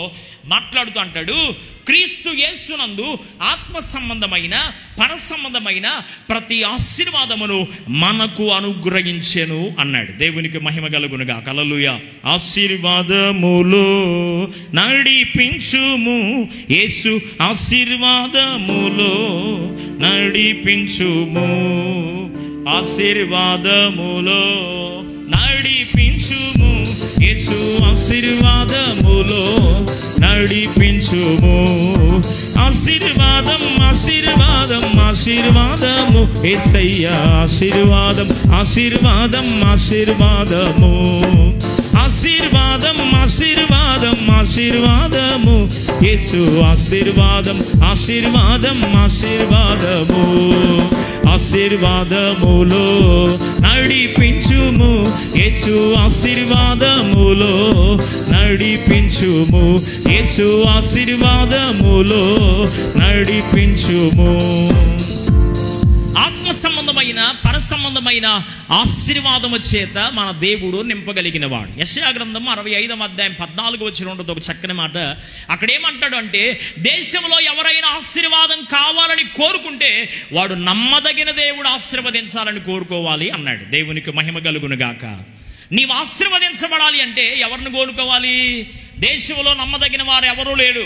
[SPEAKER 2] మాట్లాడుతూ అంటాడు, క్రీస్తు యేసునందు ఆత్మ సంబంధమైన పర సంబంధమైన ప్రతి ఆశీర్వాదమును మనకు అనుగ్రహించెను అన్నాడు. దేవునికి మహిమ కలుగునుగా. హల్లెలూయా. ఆశీర్వాదములో నడిపించుము యేసు, ఆశీర్వాదములో నడిపించుము, ఆశీర్వాదములో నడిపించుము యేసు, ఆశీర్వాదములో నడిపించుము. ఆశీర్వాదం ఆశీర్వాదం ఆశీర్వాదము యేసయ్యా, ఆశీర్వాదం ఆశీర్వాదం ఆశీర్వాదము, ఆశీర్వాదం ఆశీర్వాదం ఆశీర్వాదము యేసు, ఆశీర్వాదం ఆశీర్వాదం ఆశీర్వాదము, ఆశీర్వాదములో నడిపించుము యేసు, ఆశీర్వాదములో నడిపించుము యేసు, ఆశీర్వాదములో నడిపించుము. ఆత్మ సంబంధమైన పర సంబంధమైన ఆశీర్వాదము చేత మన దేవుడు నింపగలిగిన వాడు. యెషయా గ్రంథం 65వ అధ్యాయం 14వ వచనంలో ఒక చక్కని మాట. అక్కడ ఏమంటాడు అంటే, దేశంలో ఎవరైనా ఆశీర్వాదం కావాలని కోరుకుంటే వాడు నమ్మదగిన దేవుడు ఆశీర్వదించాలని కోరుకోవాలి అన్నాడు. దేవునికి మహిమ కలుగును గాక. నీవు ఆశీర్వదించబడాలి అంటే ఎవరిని కోరుకోవాలి? దేశంలో నమ్మదగిన వారు ఎవరూ లేడు,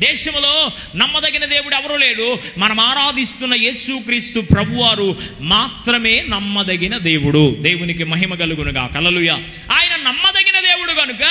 [SPEAKER 2] దేశంలో నమ్మదగిన దేవుడు ఎవరూ లేడు. మనం ఆరాధిస్తున్న యేసుక్రీస్తు ప్రభువారు మాత్రమే నమ్మదగిన దేవుడు. దేవునికి మహిమ కలుగునుగా. హల్లెలూయా. ఆయన నమ్మదగిన దేవుడు కనుక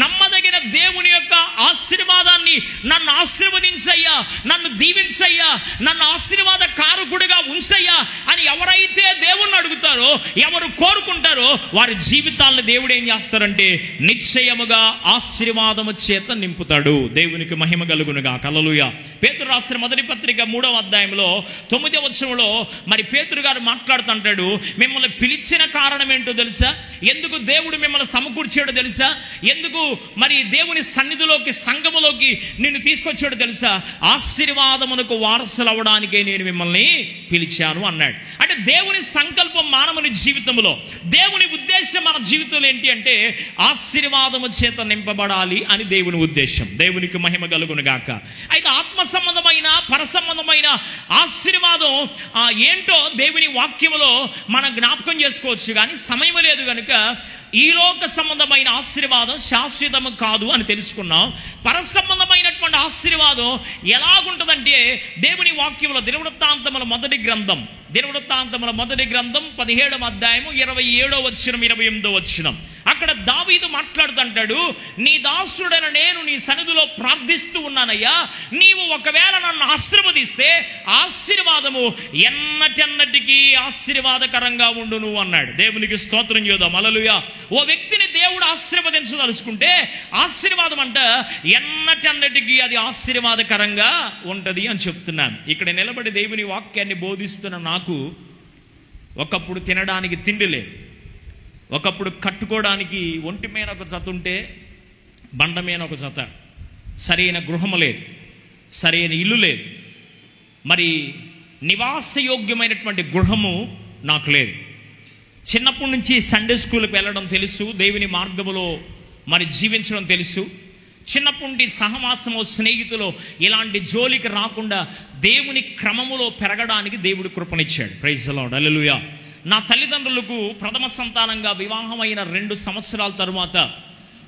[SPEAKER 2] నమ్మదగిన దేవుని యొక్క ఆశీర్వాదాన్ని నన్ను ఆశీర్వదించయ్యా, నన్ను దీవించయ్యా, నన్ను ఆశీర్వాద కారకుడిగా ఉంచయ్యా అని ఎవరైతే దేవుణ్ణి అడుగుతారో, ఎవరు కోరుకుంటారో వారి జీవితాలను దేవుడు ఏం చేస్తారంటే నిశ్చయముగా ఆశీర్వాదము చేత నింపుతాడు. దేవునికి మహిమ కలుగునుగా. హల్లెలూయా. పేతురు రాసిన మొదటి పత్రిక 3వ అధ్యాయంలో 9వ వచనంలో మరి పేతురు గారు మాట్లాడుతుంటాడు, మిమ్మల్ని పిలిచిన కారణం ఏంటో తెలుసా? ఎందుకు దేవుడు మిమ్మల్ని సమకూర్చాడో తెలుసా? ఎందుకు మరి దేవుని సన్నిధిలోకి, సంఘములోకి నిన్ను తీసుకొచ్చాడో తెలుసా? ఆశీర్వాదమునకు వారసులు అవ్వడానికే నేను మిమ్మల్ని పిలిచాను అన్నాడు. అంటే దేవుని సంకల్పం మానవుని జీవితంలో, దేవుని ఉద్దేశం మన జీవితంలో ఏంటి అంటే ఆశీర్వాదము చేత నింపబడాలి అని దేవుని ఉద్దేశం. దేవునికి మహిమ కలుగును గాక. అయితే ఆత్మ సంబంధమైన, పర సంబంధమైన ఆశీర్వాదం ఏంటో దేవుని వాక్యములో మనం జ్ఞాపకం చేసుకోవచ్చు, కానీ సమయం లేదు కనుక ఈ లోక సంబంధమైన ఆశీర్వాదం శాశ్వతము కాదు అని తెలుసుకున్నాం. పర సంబంధమైనటువంటి ఆశీర్వాదం ఎలాగుంటుందంటే దేవుని వాక్యంలో దినవృత్తాంతముల మొదటి గ్రంథం 17వ అధ్యాయము 27వ వచనం 28వ వచనం. అక్కడ దావీదు మాట్లాడుతుంటాడు, నీ దాసుడైన నేను నీ సన్నిధిలో ప్రార్థిస్తూ ఉన్నానయ్యా, నీవు ఒకవేళ నన్ను ఆశీర్వదిస్తే ఆశీర్వాదము ఎన్నటెన్నటికీ ఆశీర్వాదకరంగా ఉండును అన్నాడు. దేవునికి స్తోత్రం చేద్దాం. హల్లెలూయా. ఓ వ్యక్తిని దేవుడు ఆశీర్వదించదలుచుకుంటే ఆశీర్వాదం అంట ఎన్నటెన్నటికీ అది ఆశీర్వాదకరంగా ఉంటది అని చెప్తున్నాను. ఇక్కడ నిలబడి దేవుని వాక్యాన్ని బోధిస్తున్న నాకు ఒకప్పుడు తినడానికి తిండి లేదు, ఒకప్పుడు కట్టుకోవడానికి ఒంటి మీద ఒక జత ఉంటే బండ మీద ఒక జత, సరైన గృహము లేదు, సరైన ఇల్లు లేదు, మరి నివాసయోగ్యమైనటువంటి గృహము నాకు లేదు. చిన్నప్పటి నుంచి సండే స్కూల్కి వెళ్ళడం తెలుసు, దేవుని మార్గములో మరి జీవించడం తెలుసు. చిన్నప్పటి నుండి సహవాసము, స్నేహితులు ఇలాంటి జోలికి రాకుండా దేవుని క్రమములో పెరగడానికి దేవుడు కృపనిచ్చాడు. Praise the Lord. హల్లెలూయా. నా తల్లిదండ్రులకు ప్రథమ సంతానంగా వివాహమైన 2 సంవత్సరాల తరువాత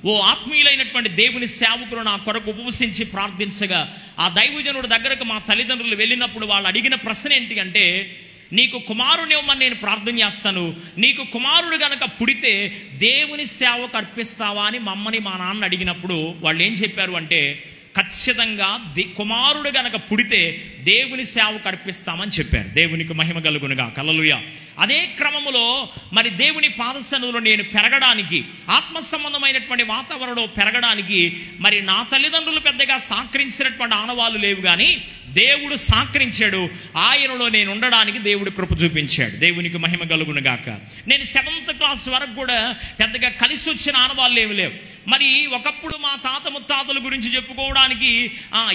[SPEAKER 2] ఓ ఆత్మీయులైనటువంటి దేవుని సేవకులు నా కొరకు ఉపవసించి ప్రార్థించగా ఆ దైవజనుడి దగ్గరకు మా తల్లిదండ్రులు వెళ్ళినప్పుడు వాళ్ళు అడిగిన ప్రశ్న ఏంటి అంటే, నీకు కుమారుని ఇవ్వమని నేను ప్రార్థన చేస్తాను, నీకు కుమారుడు గనక పుడితే దేవుని సేవకు అర్పిస్తావా అని మమ్మని మా నాన్న అడిగినప్పుడు వాళ్ళు ఏం చెప్పారు అంటే, ఖచ్చితంగా కుమారుడు గనక పుడితే దేవుని సేవకు అర్పిస్తామని చెప్పారు. దేవునికి మహిమ కలుగునుగా. హల్లెలూయా. అదే క్రమములో మరి దేవుని పాదసన్నిధిలో నేను పెరగడానికి, ఆత్మ సంబంధమైనటువంటి వాతావరణంలో పెరగడానికి మరి నా తల్లిదండ్రులు పెద్దగా సహకరించినటువంటి ఆనవాళ్ళు లేవు, కానీ దేవుడు సహకరించాడు. ఆయనలో నేను ఉండడానికి దేవుడు కృప చూపించాడు. దేవునికి మహిమ కలుగును గాక. నేను 7th క్లాస్ వరకు కూడా పెద్దగా కలిసి వచ్చిన ఆనవాళ్ళు ఏమి లేవు. మరి ఒకప్పుడు మా తాత ముత్తాతల గురించి చెప్పుకోవడానికి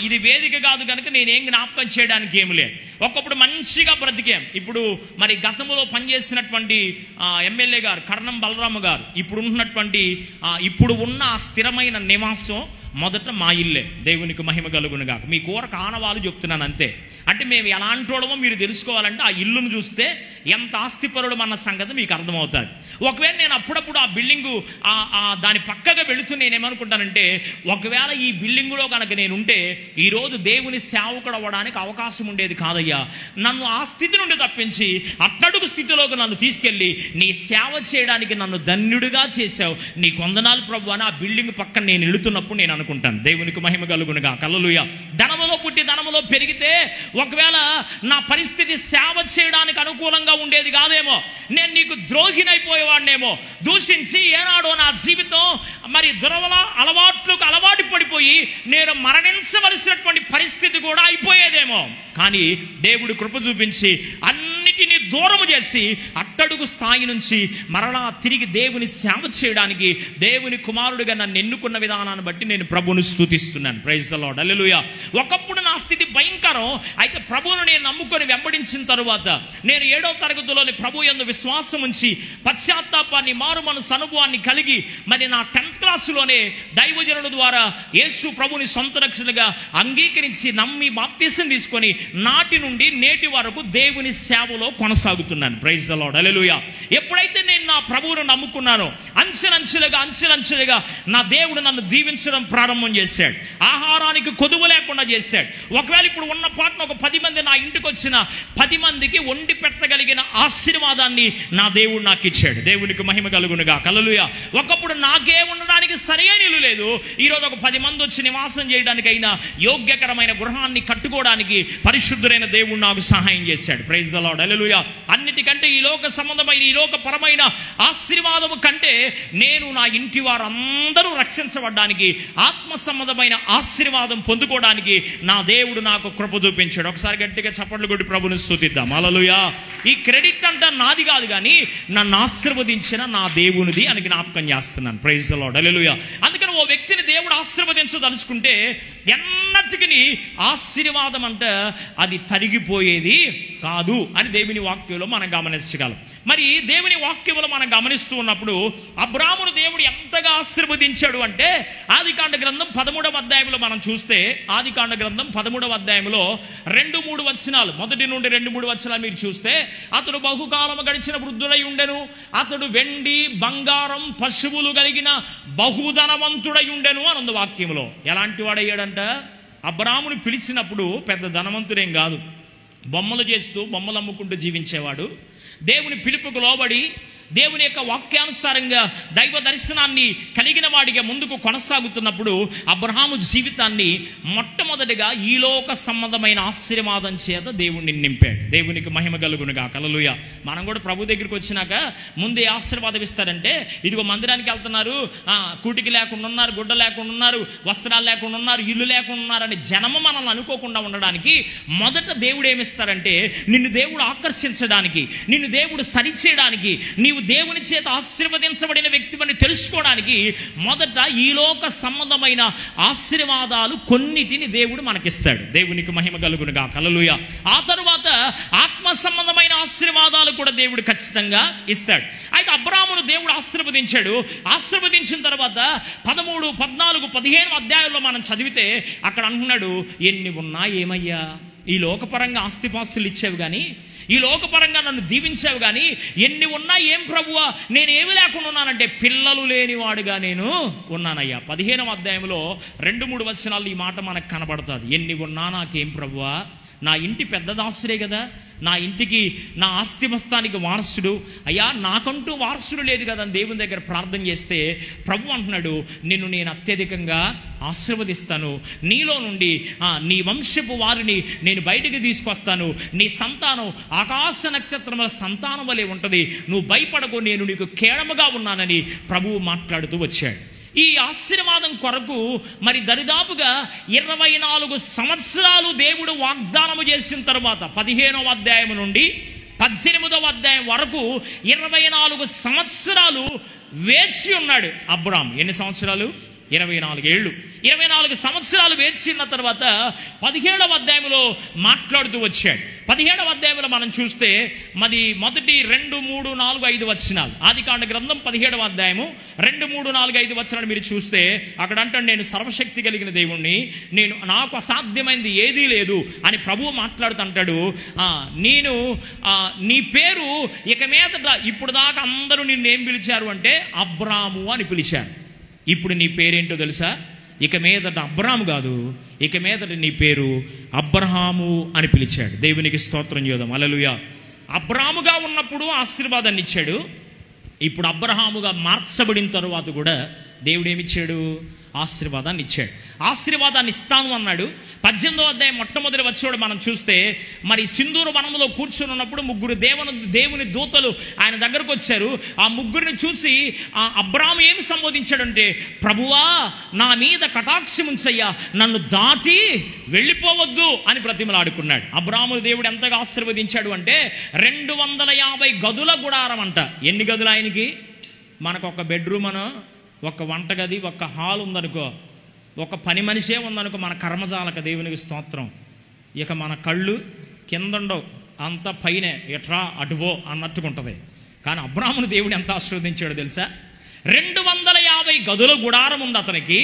[SPEAKER 2] ఇది వేదిక కాదు కనుక నేనేం జ్ఞాపకం చేయడానికి ఏమి లేదు. ఒకప్పుడు మంచిగా బ్రతికాం. ఇప్పుడు మరి గతంలో పనిచేసినటువంటి ఎమ్మెల్యే గారు కర్ణం బలరామ గారు ఇప్పుడు ఉన్న స్థిరమైన నివాసం మొదట మా ఇల్లే. దేవునికి మహిమ కలుగునుగా. మీ కోరకు ఆనవాళ్ళు చెప్తున్నాను అంతే. అంటే మేము ఎలాంటి వాళ్ళమో మీరు తెలుసుకోవాలంటే ఆ ఇల్లును చూస్తే ఎంత ఆస్తిపరుడు అన్న సంగతి మీకు అర్థమవుతుంది. ఒకవేళ నేను అప్పుడప్పుడు ఆ బిల్డింగు దాని పక్కగా వెళుతూ నేనేమనుకుంటానంటే, ఒకవేళ ఈ బిల్డింగులో కనుక నేను ఉంటే ఈరోజు దేవుని సేవకుడు అవ్వడానికి అవకాశం ఉండేది కాదయ్యా. నన్ను ఆ స్థితి నుండి తప్పించి అట్టడుగు స్థితిలోకి నన్ను తీసుకెళ్ళి నీ సేవ చేయడానికి నన్ను ధన్యుడిగా చేశావు, నీ వందనాలు ప్రభు అని ఆ బిల్డింగ్ పక్కన నేను వెళుతున్నప్పుడు నేను అనుకుంటాను. దేవునికి మహిమ కలుగునుగా. హల్లెలూయా. ధనములో పుట్టి ధనములో పెరిగితే ఒకవేళ నా పరిస్థితి సేవ చేయడానికి అనుకూలంగా ఉండేది కాదేమో, నేను నీకు ద్రోహినైపోయేవాడినేమో, దూషించి ఏనాడో నా జీవితం మరి అలవాట్లకు అలవాటు పడిపోయి నేను మరణించవలసినటువంటి పరిస్థితి కూడా అయిపోయేదేమో. కానీ దేవుడు కృప చూపించి అన్నిటినీ దూరం చేసి అట్టడుగు స్థాయి నుంచి మరలా తిరిగి దేవుని సేవ చేయడానికి దేవుని కుమారుడిగా నన్ను ఎన్నుకున్న విధానాన్ని బట్టి నేను ప్రభువును స్తుతిస్తున్నాను. Praise the Lord. హల్లెలూయా. ఒకప్పుడు నా స్థితి భయంకరం. అయితే ప్రభువును నేను నమ్ముకొని వెంబడించిన తరువాత నేను 7వ తరగతిలోని ప్రభు యందు విశ్వాసం ఉంచి పశ్చాత్తాపాన్ని మారు మనసు అనుభవాన్ని కలిగి మరి నా 10th క్లాసులోనే దైవజనుల ద్వారా యేసు ప్రభుని సొంత రక్షణగా అంగీకరించి నమ్మి బాప్తిసం తీసుకొని నాటి నుండి నేటి వరకు దేవుని సేవలో కొనసాగుతున్నాను. Praise the Lord. హల్లెలూయా. ఎప్పుడైతే నేను నా ప్రభువును నమ్ముకున్నానో అంచెలంచెలుగా నా దేవుడు నన్ను దీవించడం ప్రారంభం చేశాడు. ఆహారానికి కొదువు లేకుండా చేశాడు. ఒకవేళ ఇప్పుడు ఉన్న పాటను ఒక 10 మంది నా ఇంటికి వచ్చిన 10 మందికి వండి పెట్టగలిగిన ఆశీర్వాదాన్ని నా దేవుడు నాకు ఇచ్చాడు. దేవునికి మహిమ కలుగునుగా. హల్లెలూయా. ఒకప్పుడు నాకే ఉండడానికి సరైన ఇల్లు లేదు. ఈరోజు ఒక 10 మంది వచ్చి నివాసం చేయడానికైనా యోగ్యకరమైన గృహాన్ని కట్టుకోవడానికి పరిశుద్ధుడైన దేవుడు నాకు సహాయం చేశాడు. Praise the Lord. హల్లెలూయా. అన్నిటికంటే ఈ లోక సంబంధమైన ఈ లోక పరమైన ఆశీర్వాదము కంటే నేను నా ఇంటి వారందరూ రక్షించబడ్డానికి ఆత్మ సంబంధమైన ఆశీర్వాదం పొందుకోవడానికి నా దేవుడు నాకు కృప చూపించాడు. ఒకసారి గట్టిగా చప్పట్లు కొట్టి ప్రభుని స్తుతిద్దాం. హల్లెలూయా. ఈ క్రెడిట్ అంటే నాది కాదు, కానీ నన్ను ఆశీర్వదించిన నా దేవునిది అని జ్ఞాపకం చేస్తున్నాను. Praise the Lord. హల్లెలూయా. అందుకని ఓ వ్యక్తిని దేవుడు ఆశీర్వదించదలుచుకుంటే ఎన్నటికీ ఆశీర్వాదం అంటే అది తరిగిపోయేది కాదు అని దేవుని వాక్యంలో మనం గమనించగలం. మరి దేవుని వాక్యంలో మనం గమనిస్తూ ఉన్నప్పుడు అబ్రాహామును దేవుడు ఎంతగా ఆశీర్వదించాడు అంటే ఆదికాండ గ్రంథం 13వ అధ్యాయంలో మనం చూస్తే ఆదికాండ గ్రంథం 13వ అధ్యాయంలో 2-3 వచనాలు, మొదటి నుండి 2-3 వచనాలు మీరు చూస్తే అతడు బహుకాలము గడిచిన వృద్ధుడై ఉండెను. అతడు వెండి బంగారం పశువులు కలిగిన బహుధనవంతుడై ఉండెను అని ఉంది వాక్యంలో. ఎలాంటి వాడయ్యాడంట? అబ్రాహామును పిలిచినప్పుడు పెద్ద ధనవంతుడేం కాదు. బొమ్మలు చేస్తూ బొమ్మలు అమ్ముకుంటూ జీవించేవాడు. దేవుని పిలుపుకు లోబడి దేవుని యొక్క వాక్యానుసారంగా దైవ దర్శనాన్ని కలిగిన వాడిగా ముందుకు కొనసాగుతున్నప్పుడు అబ్రహాము జీవితాన్ని మొట్టమొదటిగా ఈ లోక సంబంధమైన ఆశీర్వాదం చేత దేవుణ్ణి నింపాడు. దేవునికి మహిమ కలుగునుగా. హల్లెలూయా. మనం కూడా ప్రభు దగ్గరికి వచ్చినాక ముందే ఆశీర్వాదం ఇస్తారంటే, ఇదిగో మందిరానికి వెళ్తున్నారు, కూటికి లేకుండా ఉన్నారు, గుడ్డ లేకుండా ఉన్నారు, వస్త్రాలు లేకుండా ఉన్నారు, ఇల్లు లేకుండా ఉన్నారని జనము మనల్ని అనుకోకుండా ఉండడానికి మొదట దేవుడు ఏమిస్తారంటే, నిన్ను దేవుడు ఆకర్షించడానికి, నిన్ను దేవుడు సరిచేయడానికి, నీవు దేవుని చేత ఆశీర్వదించబడిన వ్యక్తిని తెలుసుకోవడానికి మొదట ఈ లోక సంబంధమైన ఆశీర్వాదాలు కొన్నిటిని దేవుడు మనకిస్తాడు. దేవునికి మహిమ కలుగునుగా. హల్లెలూయా. ఆ తరువాత ఆత్మ సంబంధమైన ఆశీర్వాదాలు కూడా దేవుడు ఖచ్చితంగా ఇస్తాడు. అయితే అబ్రాహామును దేవుడు ఆశీర్వదించాడు. ఆశీర్వదించిన తర్వాత 13, 14, 15 అధ్యాయాల్లో మనం చదివితే అక్కడ అంటున్నాడు, ఎన్ని ఉన్నా ఏమయ్యా, ఈ లోకపరంగా ఆస్తిపాస్తులు ఇచ్చావు కానీ, ఈ లోకపరంగా నన్ను దీవించావు కానీ, ఎన్ని ఉన్నా ఏం ప్రభువా, నేనేమి లేకుండా ఉన్నానంటే పిల్లలు లేనివాడుగా నేను ఉన్నానయ్యా. 15వ అధ్యాయంలో 2-3 వచనాలు ఈ మాట మనకు కనబడుతుంది. ఎన్ని ఉన్నా నాకేం ప్రభువా, నా ఇంటి పెద్ద దాసుడే కదా, నా ఇంటికి నా ఆస్తిమస్తానికి వారసుడు అయ్యా, నాకంటూ వారసుడు లేదు కదా అని దేవుని దగ్గర ప్రార్థన చేస్తే ప్రభు అంటున్నాడు, నిన్ను నేను అత్యధికంగా ఆశీర్వదిస్తాను, నీలో నుండి నీ వంశపు వారిని నేను బయటికి తీసుకొస్తాను, నీ సంతానం ఆకాశ నక్షత్రముల సంతానం వలె ఉంటుంది, నువ్వు భయపడకు, నేను నీకు కేడముగా ఉన్నానని ప్రభువు మాట్లాడుతూ వచ్చాడు. ఈ ఆశీర్వాదం కొరకు మరి దరిదాపుగా 24 సంవత్సరాలు దేవుడు వాగ్దానము చేసిన తర్వాత 15వ అధ్యాయం నుండి 18వ అధ్యాయం వరకు 24 సంవత్సరాలు వేచి ఉన్నాడు అబ్రాహాము. ఎన్ని సంవత్సరాలు? 24 ఏళ్ళు. 24 సంవత్సరాలు వేచిన తర్వాత 17వ అధ్యాయంలో మాట్లాడుతూ వచ్చాడు. 17వ అధ్యాయంలో మనం చూస్తే మొదటి 2, 3, 4, 5 వచనాలు, ఆదికాండ గ్రంథం 17వ అధ్యాయము 2, 3, 4, 5 వచనాలు మీరు చూస్తే అక్కడ అంటాడు, నేను సర్వశక్తి కలిగిన దేవుణ్ణి, నేను నాకు అసాధ్యమైనది ఏదీ లేదు అని ప్రభువు మాట్లాడుతుంటాడు. నేను నీ పేరు ఇక మీదట, ఇప్పుడు దాకా అందరూ నిన్నేం పిలిచారు అంటే అబ్రాము అని పిలిచారు. ఇప్పుడు నీ పేరేంటో తెలుసా? ఇక మీదట అబ్రాము కాదు, ఇక మీదట నీ పేరు అబ్రహాము అని పిలిచాడు. దేవునికి స్తోత్రం చేద్దాం. హల్లెలూయా. అబ్రాముగా ఉన్నప్పుడు ఆశీర్వాదాన్ని ఇచ్చాడు. ఇప్పుడు అబ్రహాముగా మార్చబడిన తరువాత కూడా దేవుడు ఏమిచ్చాడు? ఆశీర్వాదాన్ని ఇచ్చాడు. ఆశీర్వాదాన్ని ఇస్తాను అన్నాడు. 18వ అధ్యాయం మొట్టమొదటి వచ్చాడు మనం చూస్తే, మరి సింధూర వనంలో కూర్చొని ఉన్నప్పుడు ముగ్గురు దేవుని దూతలు ఆయన దగ్గరకు వచ్చారు. ఆ ముగ్గురిని చూసి ఆ అబ్రాము ఏమి సంబోధించాడంటే, ప్రభువా నా మీద కటాక్షం ఉంచయ్యా, నన్ను దాటి వెళ్ళిపోవద్దు అని బ్రతిమలాడుకున్నాడు. అబ్రాము దేవుడు ఎంతగా ఆశీర్వదించాడు అంటే 250 గదుల గుడారం అంట. ఎన్ని గదులు ఆయనకి? మనకు ఒక బెడ్రూమ్ అనో, ఒక వంటగది, ఒక హాల్ ఉందనుకో, ఒక పని మనిషే ఉందనుకో, మన కర్మజాలక దేవునికి స్తోత్రం. ఇక మన కళ్ళు కిందండవు, అంత పైనే ఎట్రా అటువో అన్నట్టుకుంటుంది. కానీ అబ్రామును దేవుడు ఎంత ఆశీర్వదించాడో తెలుసా? 250 గదుల గుడారం ఉంది అతనికి,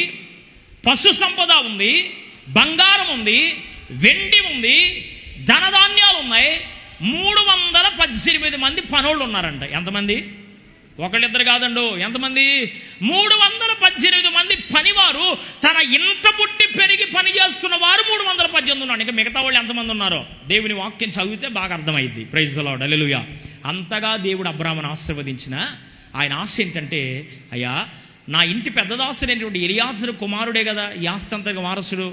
[SPEAKER 2] పశు సంపద ఉంది, బంగారం ఉంది, వెండి ఉంది, ధనధాన్యాలు ఉన్నాయి. 318 మంది పనోళ్ళు ఉన్నారంట. ఎంతమంది? ఒకళ్ళిద్దరు కాదండు. ఎంతమంది? 318 మంది పనివారు. తన ఇంట పుట్టి పెరిగి పని చేస్తున్న వారు 318 ఉన్నారు. ఇంకా మిగతా వాళ్ళు ఎంతమంది ఉన్నారో దేవుని వాక్యం చదివితే బాగా అర్థమైంది. ప్రైజ్ ది లార్డ్, హల్లెలూయా. అంతగా దేవుడు అబ్రామును ఆశీర్వదించిన ఆయన ఆశ ఏంటంటే, అయ్యా నా ఇంటి పెద్దదాసుడైనటువంటి ఎలియాజరు కుమారుడే కదా ఈ ఆస్తంతకు వారసుడు,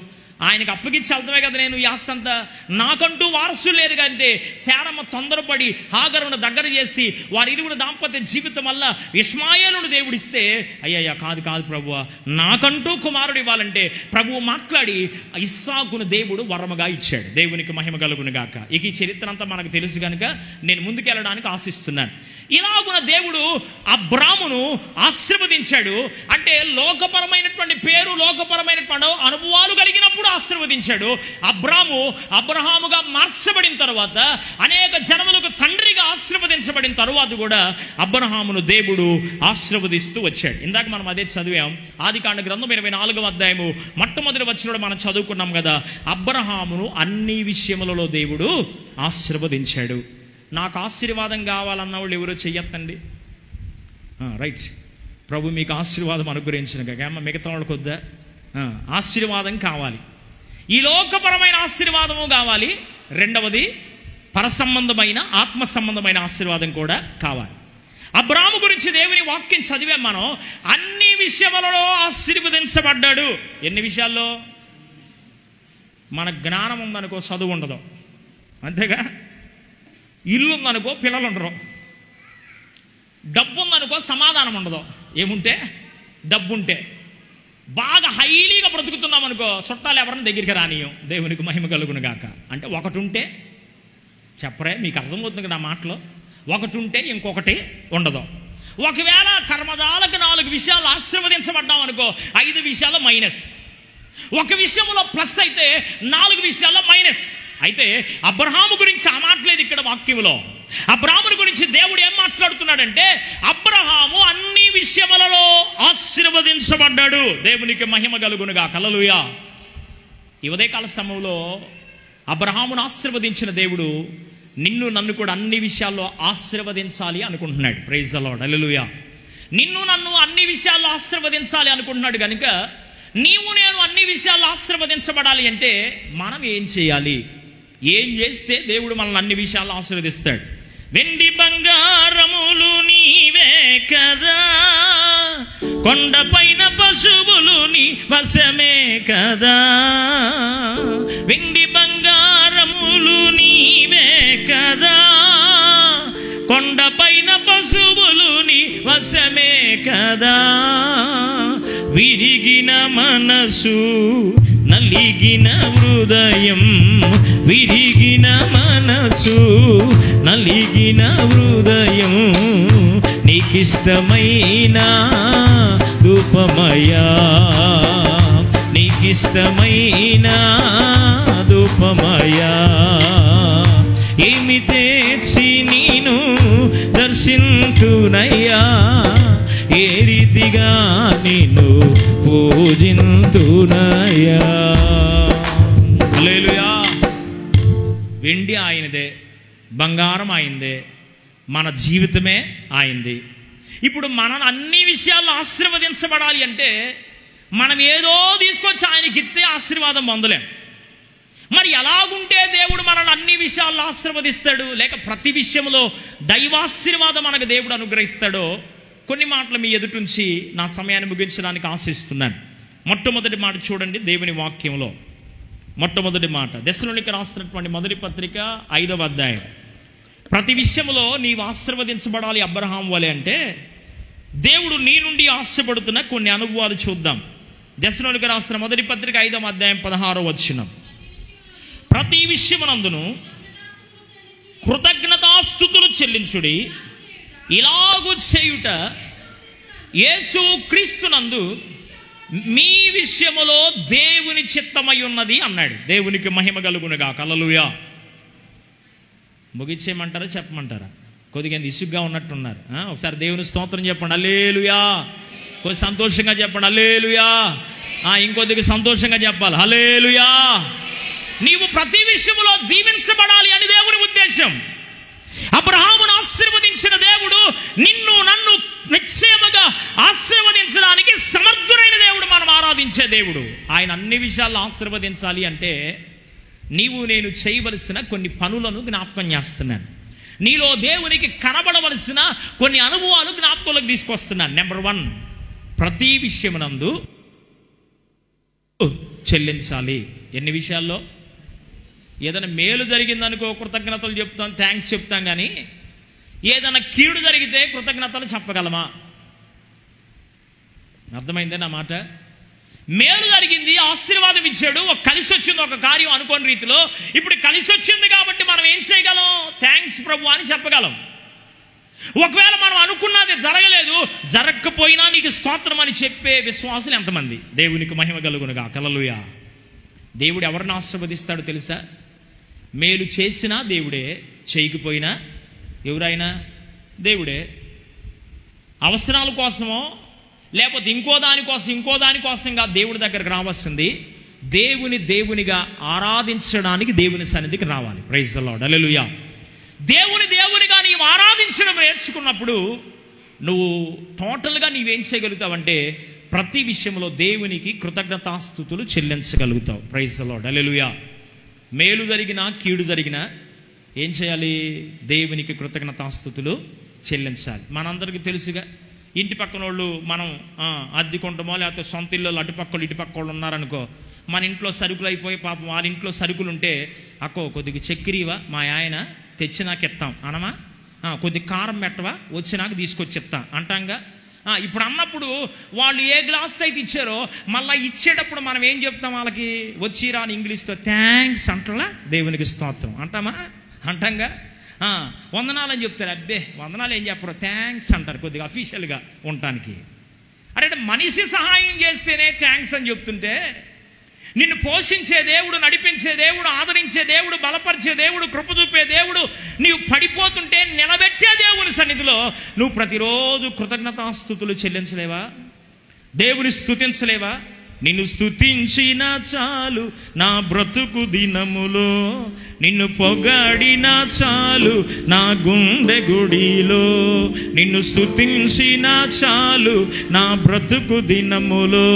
[SPEAKER 2] ఆయనకు అప్పగించి వెళ్తామే కదా నేను ఈ ఆస్తంతా, నాకంటూ వారసులు లేదు కంటే శారమ్మ తొందరపడి హాగరును దగ్గర చేసి వారి ఇరువురు దాంపత్య జీవితం వల్ల ఇష్మాయేలును దేవుడిస్తే, అయ్యయ్యా కాదు ప్రభువా, నాకంటూ కుమారుడు ఇవ్వాలంటే ప్రభువు మాట్లాడి ఇస్సాకును దేవుడు వరముగా ఇచ్చాడు. దేవునికి మహిమ కలుగును గాక. ఇక ఈ చరిత్ర అంతా మనకు తెలుసు కనుక నేను ముందుకెళ్ళడానికి ఆశిస్తున్నాను. ఇలాగున దేవుడు అబ్రామును ఆశీర్వదించాడు. అంటే లోకపరమైనటువంటి పేరు, లోకపరమైనటువంటి అనుభవాలు కలిగినప్పుడు ఆశీర్వదించాడు. అబ్రహాముగా మార్చబడిన తర్వాత, అనేక జనములకు తండ్రిగా ఆశీర్వదించబడిన తరువాత కూడా అబ్రహామును దేవుడు ఆశీర్వదిస్తూ వచ్చాడు. ఇందాక మనం అదే చదివాం. ఆదికాండ గ్రంథం 24వ అధ్యాయము మొట్టమొదటి వచనంలో మనం చదువుకున్నాం కదా, అబ్రహామును అన్ని విషయములలో దేవుడు ఆశీర్వదించాడు. నాకు ఆశీర్వాదం కావాలన్న వాళ్ళు ఎవరో చెయ్యొద్దండి. రైట్, ప్రభు మీకు ఆశీర్వాదం అనుగ్రహించిన కాక మిగతా వాళ్ళకి వద్దా? ఆశీర్వాదం కావాలి. ఈ లోకపరమైన ఆశీర్వాదము కావాలి. రెండవది పరసంబంధమైన ఆత్మ సంబంధమైన ఆశీర్వాదం కూడా కావాలి. అబ్రాము గురించి దేవుని వాక్యం చదివాం మనం. అన్ని విషయములలో ఆశీర్వదించబడ్డాడు. ఎన్ని విషయాల్లో? మన జ్ఞానం ఉందనుకో చదువు ఉండదు, అంతేగా. ఇల్లు ఉందనుకో పిల్లలు ఉండరు, డబ్బు ఉందనుకో సమాధానం ఉండదు. ఏముంటే? డబ్బు ఉంటే. బాగా హైలీగా బ్రతుకుతున్నాం అనుకో చుట్టాలు ఎవరిని దగ్గరికి రానియం. దేవునికి మహిమ కలుగును గాక. అంటే ఒకటి ఉంటే చెప్పరే, మీకు అర్థమవుతుంది నా మాటలో. ఒకటి ఉంటే ఇంకొకటి ఉండదు. ఒకవేళ కర్మజాలకు 4 విషయాలు ఆశీర్వదించబడ్డాం అనుకో, 5 విషయాల్లో మైనస్. ఒక విషయంలో ప్లస్ అయితే 4 విషయాల్లో మైనస్. అయితే అబ్రహాము గురించి ఆ మాట్లేదు ఇక్కడ వాక్యంలో. అబ్రాహాము గురించి దేవుడు ఏం మాట్లాడుతున్నాడంటే, అబ్రహాము అన్ని విషయములలో ఆశీర్వదించబడ్డాడు. దేవునికి మహిమ కలుగునుగా. హల్లెలూయా. ఈ ఉదయకాల సమయంలో అబ్రహామును ఆశీర్వదించిన దేవుడు నిన్ను నన్ను కూడా అన్ని విషయాల్లో ఆశీర్వదించాలి అనుకుంటున్నాడు. ప్రైజ్ ది లార్డ్, హల్లెలూయా. నిన్ను నన్ను అన్ని విషయాల్లో ఆశీర్వదించాలి అనుకుంటున్నాడు కనుక నీవు నేను అన్ని విషయాల్లో ఆశీర్వదించబడాలి అంటే మనం ఏం చేయాలి? ఏం చేస్తే దేవుడు మనల్ని అన్ని విషయాల్లో ఆశీర్వదిస్తాడు? వెండి బంగారములు నీవే కదా, కొండపైన పశువులు నీ వశమే కదా. వెండి బంగారములు నీవే కదా, కొండపైన పశువులు నీ వశమే కదా. విరిగిన మనసు నలిగిన హృదయం, విరిగిన మనసు నలిగిన హృదయం, నీకిష్టమైన ధూపమయా, నీకిష్టమైన ధూపమయా. ఏమి తెచ్చి నేను దర్శింతునయ్యా, ఏ రీతిగా నిన్ను పూజింతునయ్యా. హల్లెలూయా. వెండి ఆయనదే, బంగారం ఆయనదే, మన జీవితమే ఆయనది. ఇప్పుడు మనం అన్ని విషయాల్లో ఆశీర్వదించబడాలి అంటే మనం ఏదో తీసుకొచ్చి ఆయనకి ఇస్తే ఆశీర్వాదం పొందలేం. మరి ఎలాగుంటే దేవుడు మనల్ని అన్ని విషయాల్లో ఆశీర్వదిస్తాడు, లేక ప్రతి విషయంలో దైవాశీర్వాదం మనకు దేవుడు అనుగ్రహిస్తాడో కొన్ని మాటలు మీ ఎదుటించి నా సమయాన్ని ముగించడానికి ఆశిస్తున్నాను. మొట్టమొదటి మాట చూడండి దేవుని వాక్యంలో. మొట్టమొదటి మాట దెస్సలోనికీయులకు రాసినటువంటి మొదటి పత్రిక 5వ అధ్యాయం. ప్రతి విషయంలో నీవు ఆశీర్వదించబడాలి అబ్రహాం వలె అంటే దేవుడు నీ నుండి ఆశపడుతున్న కొన్ని అనుభవాలు చూద్దాం. దెస్సలోనికీయులకు రాసిన మొదటి పత్రిక 5వ అధ్యాయం 16వ వచనం. ప్రతి విషయమునందును కృతజ్ఞతాస్తుతులు చెల్లించుడి, ఇలాగు చేయుట యేసు క్రీస్తునందు మీ విషయములో దేవుని చిత్తమై ఉన్నది అన్నాడు. దేవునికి మహిమ కలుగునుగాక. హల్లెలూయా. ముగించేయమంటారా చెప్పమంటారా? కొద్దిగా ఇసుగ్గా ఉన్నట్టున్నారు. ఒకసారి దేవుని స్తోత్రం చెప్పండి, హల్లెలూయా. కొద్ది సంతోషంగా చెప్పండి, హల్లెలూయా. ఇంకొద్దిగా సంతోషంగా చెప్పాలి, హల్లెలూయా. నీవు ప్రతి విషయంలో దీవించబడాలి అని దేవుని ఉద్దేశం. అబ్రహామును ఆశీర్వదించిన దేవుడు నిన్ను నన్ను నిశ్చయముగా ఆశీర్వదించడానికి సమర్థుడైన దేవుడు, మనం ఆరాధించే దేవుడు. ఆయన అన్ని విషయాల్లో ఆశీర్వదించాలి అంటే నీవు నేను చేయవలసిన కొన్ని పనులను జ్ఞాపకం చేస్తున్నాను. నీలో దేవునికి కనబడవలసిన కొన్ని అనుభవాలు జ్ఞాపకంలోకి తీసుకొస్తున్నాను. నెంబర్ 1, ప్రతి విషయమునందు చెల్లించాలి. ఎన్ని విషయాల్లో? ఏదైనా మేలు జరిగిందనుకో కృతజ్ఞతలు చెప్తాం, థ్యాంక్స్ చెప్తాం. కానీ ఏదైనా కీడు జరిగితే కృతజ్ఞతలు చెప్పగలమా? అర్థమైందే నా మాట? మేలు జరిగింది, ఆశీర్వాదం ఇచ్చాడు, కలిసి వచ్చింది ఒక కార్యం అనుకోని రీతిలో. ఇప్పుడు కలిసి వచ్చింది కాబట్టి మనం ఏం చేయగలం? థ్యాంక్స్ ప్రభు అని చెప్పగలం. ఒకవేళ మనం అనుకున్నది జరగలేదు, జరగకపోయినా నీకు స్తోత్రం అని చెప్పే విశ్వాసులు ఎంతమంది? దేవునికి మహిమ కలుగునుగాక. హల్లెలూయా. దేవుడు ఎవరిని ఆశీర్వదిస్తాడో తెలుసా? మేలు చేసినా దేవుడే, చేయకపోయినా ఎవరైనా దేవుడే. అవసరాల కోసమో లేకపోతే ఇంకో దానికోసంగా దేవుడి దగ్గరకు రావాల్సింది దేవునిగా ఆరాధించడానికి దేవుని సన్నిధికి రావాలి. Praise the Lord. హల్లెలూయా. దేవునిగా నీవు ఆరాధించడం నేర్చుకున్నప్పుడు నువ్వు టోటల్గా నీవేం చేయగలుగుతావంటే ప్రతి విషయంలో దేవునికి కృతజ్ఞతాస్తుతులు చెల్లించగలుగుతావు. Praise the Lord. హల్లెలూయా. మేలు జరిగినా కీడు జరిగినా ఏం చేయాలి? దేవునికి కృతజ్ఞతాస్తుతులు చెల్లించాలి. మనందరికీ తెలుసుగా, ఇంటి పక్కన వాళ్ళు మనం అద్దెకుంటామో లేకపోతే సొంత ఇళ్ళు అటుపక్కలు ఇటుపక్క ఉన్నారనుకో, మన ఇంట్లో సరుకులు అయిపోయి పాపం వాళ్ళ ఇంట్లో సరుకులు ఉంటే, అక్కో కొద్దిగా చక్కెరీవా మా ఆయన తెచ్చినాక ఇస్తాం అనమా, కొద్దిగా కారం పెట్టవా వచ్చినాక తీసుకొచ్చి ఇస్తాం అంటాంగా. ఇప్పుడు అన్నప్పుడు వాళ్ళు ఏ గ్లాస్తో అయితే ఇచ్చారో మళ్ళీ ఇచ్చేటప్పుడు మనం ఏం చెప్తాం? వాళ్ళకి వచ్చిరా అని ఇంగ్లీష్తో థ్యాంక్స్ అంటలా, దేవునికి స్తోత్రం అంటామా? అంటాంగా. వందనాలు అని చెప్తారు. అబ్బే వందనాలు ఏం చెప్పరు, థ్యాంక్స్ అంటారు కొద్దిగా అఫీషియల్గా ఉండటానికి. అరే మనిషి సహాయం చేస్తేనే థ్యాంక్స్ అని చెప్తుంటే, నిన్ను పోషించే దేవుడు, నడిపించే దేవుడు, ఆదరించే దేవుడు, బలపరిచే దేవుడు, కృప చూపే దేవుడు, నీవు పడిపోతుంటే నిలబెట్టే దేవుని సన్నిధిలో నువ్వు ప్రతిరోజు కృతజ్ఞతాస్తుతులు చెల్లించలేవా? దేవుని స్తుతించలేవా? నిన్ను స్తుతించిన చాలు నా బ్రతుకు దినములో, నిన్ను పొగాడినా చాలు నా గుండె గుడిలో, నిన్ను స్తుతించిన చాలు నా బ్రతుకు దినములో,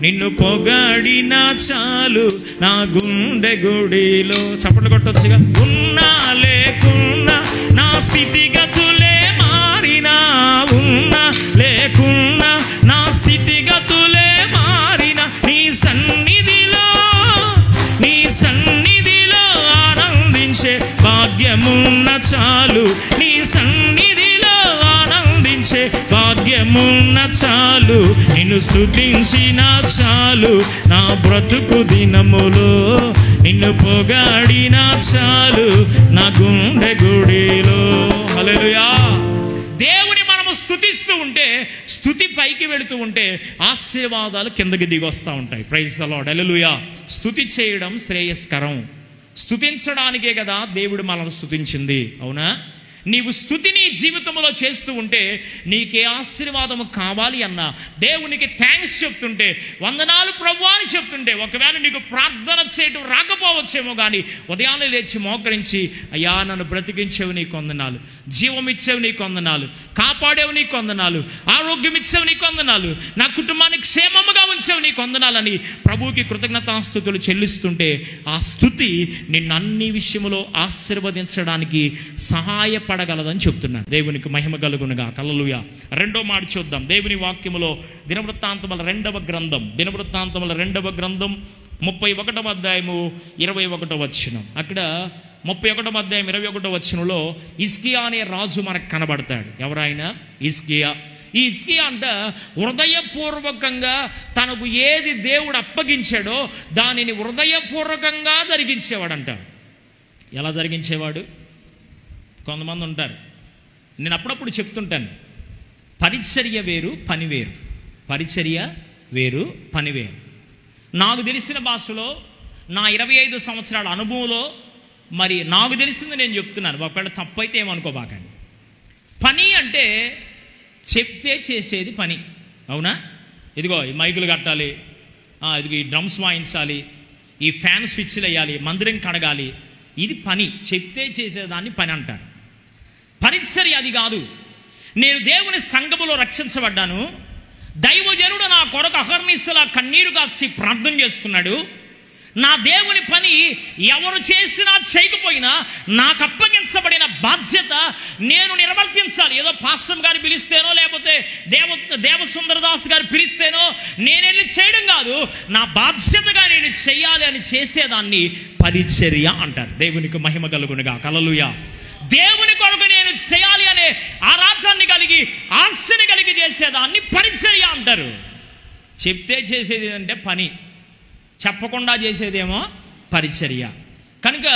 [SPEAKER 2] నిన్ను పొగాడినా చాలు నా గుండె గుడిలో. చప్పట్లు కొట్టొచ్చుగా. ఉన్నా లేకున్నా నా స్థితిగతులే మారినా, ఉన్నా లేకున్నా నా స్థితిగతులే మారినా, నీ సన్నిధిలో ఆనందించే భాగ్యమున్న చాలు, నీ సన్నిధిలో ఆనందించే భాగ్యమున్న చాలు, నిన్ను స్తుతించిన చాలు నా బ్రతుకు దినములో, నిన్ను పొగాడినా చాలు నా గుండె గుడిలో. హల్లెలూయా. దేవుని మనము స్తుతిస్తూ ఉంటే, స్తుతి పైకి వెళుతూ ఉంటే ఆశీర్వాదాలు కిందకి దిగి వస్తూ ఉంటాయి. Praise the Lord. హల్లెలూయా. స్తుతి చేయడం శ్రేయస్కరం. స్తుతించడానికే కదా దేవుడు మనల్ని స్తుతించింది, అవునా? నీవు స్తుతిని జీవితంలో చేస్తూ ఉంటే నీకే ఆశీర్వాదము కావాలి అన్నా, దేవునికి థ్యాంక్స్ చెప్తుంటే, వందనాలు ప్రభు అని చెప్తుంటే, ఒకవేళ నీకు ప్రార్థన చేయడం రాకపోవచ్చేమో కానీ ఉదయాన్నే లేచి మోకరించి, అయ్యా నన్ను బ్రతికించేవు నీకు వందనాలు, జీవం ఇచ్చేవు నీకు వందనాలు, కాపాడేవు నీకు వందనాలు, ఆరోగ్యం ఇచ్చేవు నీకు వందనాలు, నా కుటుంబానికి క్షేమముగా ఉంచేవు నీకు వందనాలని ప్రభువుకి కృతజ్ఞతాస్తుతులు చెల్లిస్తుంటే ఆ స్తుతి నిన్ను అన్ని విషయములో ఆశీర్వదించడానికి సహాయపడ సాధ్యపడగలదని చెప్తున్నాను. దేవునికి మహిమ కలుగునుగా. హల్లెలూయా. రెండో మాట చూద్దాం. దేవుని వాక్యములో దినవృత్తాంతముల 2వ గ్రంథం, దినవృత్తాంతముల 2వ గ్రంథం 31వ అధ్యాయము 21వ వచనం. అక్కడ 31వ అధ్యాయం 21వ వచనంలో హిజ్కియా అనే రాజు మనకు కనబడతాడు. ఎవరైనా హిజ్కియా. ఈ హిజ్కియా అంట హృదయపూర్వకంగా తనకు ఏది దేవుడు అప్పగించాడో దానిని హృదయపూర్వకంగా జరిగించేవాడంట. ఎలా జరిగించేవాడు? కొంతమంది ఉంటారు, నేను అప్పుడప్పుడు చెప్తుంటాను, పరిచర్య వేరు పని వేరు. పరిచర్య వేరు పని వేరు. నాకు తెలిసిన భాషలో నా 25 సంవత్సరాల అనుభవంలో మరి నాకు తెలిసింది నేను చెప్తున్నాను. ఒకవేళ తప్పైతే ఏమనుకోబాకండి. పని అంటే చెప్తే చేసేది పని, అవునా? ఇదిగో ఈ మైకులు కట్టాలి, ఇదిగో ఈ డ్రమ్స్ వాయించాలి, ఈ ఫ్యాన్ స్విచ్లు వేయాలి, మందిరం కడగాలి, ఇది పని. చెప్తే చేసేదాన్ని పని అంటారు. పరిచర్య అది కాదు. నేను దేవుని సంఘములో రక్షించబడ్డాను, దైవజనుడు నా కొరకు అహర్నిశలా కన్నీరు కాచి ప్రార్థన చేస్తున్నాడు. నా దేవుని పని ఎవరు చేసినా చేయకపోయినా నాకు అప్పగించబడిన బాధ్యత నేను నిర్వర్తించాలి. ఏదో పాస్టర్ గారు పిలిస్తేనో లేకపోతే దేవసుందరదాస్ గారు పిలిస్తేనో నేను వెళ్ళి చేయడం కాదు, నా బాధ్యతగా నేను చెయ్యాలి అని చేసేదాన్ని పరిచర్య అంటారు. దేవునికి మహిమ కలుగునుగా. హల్లెలూయా. దేవుని కొరకు నేను చేయాలి అనే ఆరాటాన్ని కలిగి ఆశని కలిగి చేసేదాన్ని పరిచర్య అంటారు. చెప్తే చేసేది అంటే పని, చెప్పకుండా చేసేదేమో పరిచర్య. కనుక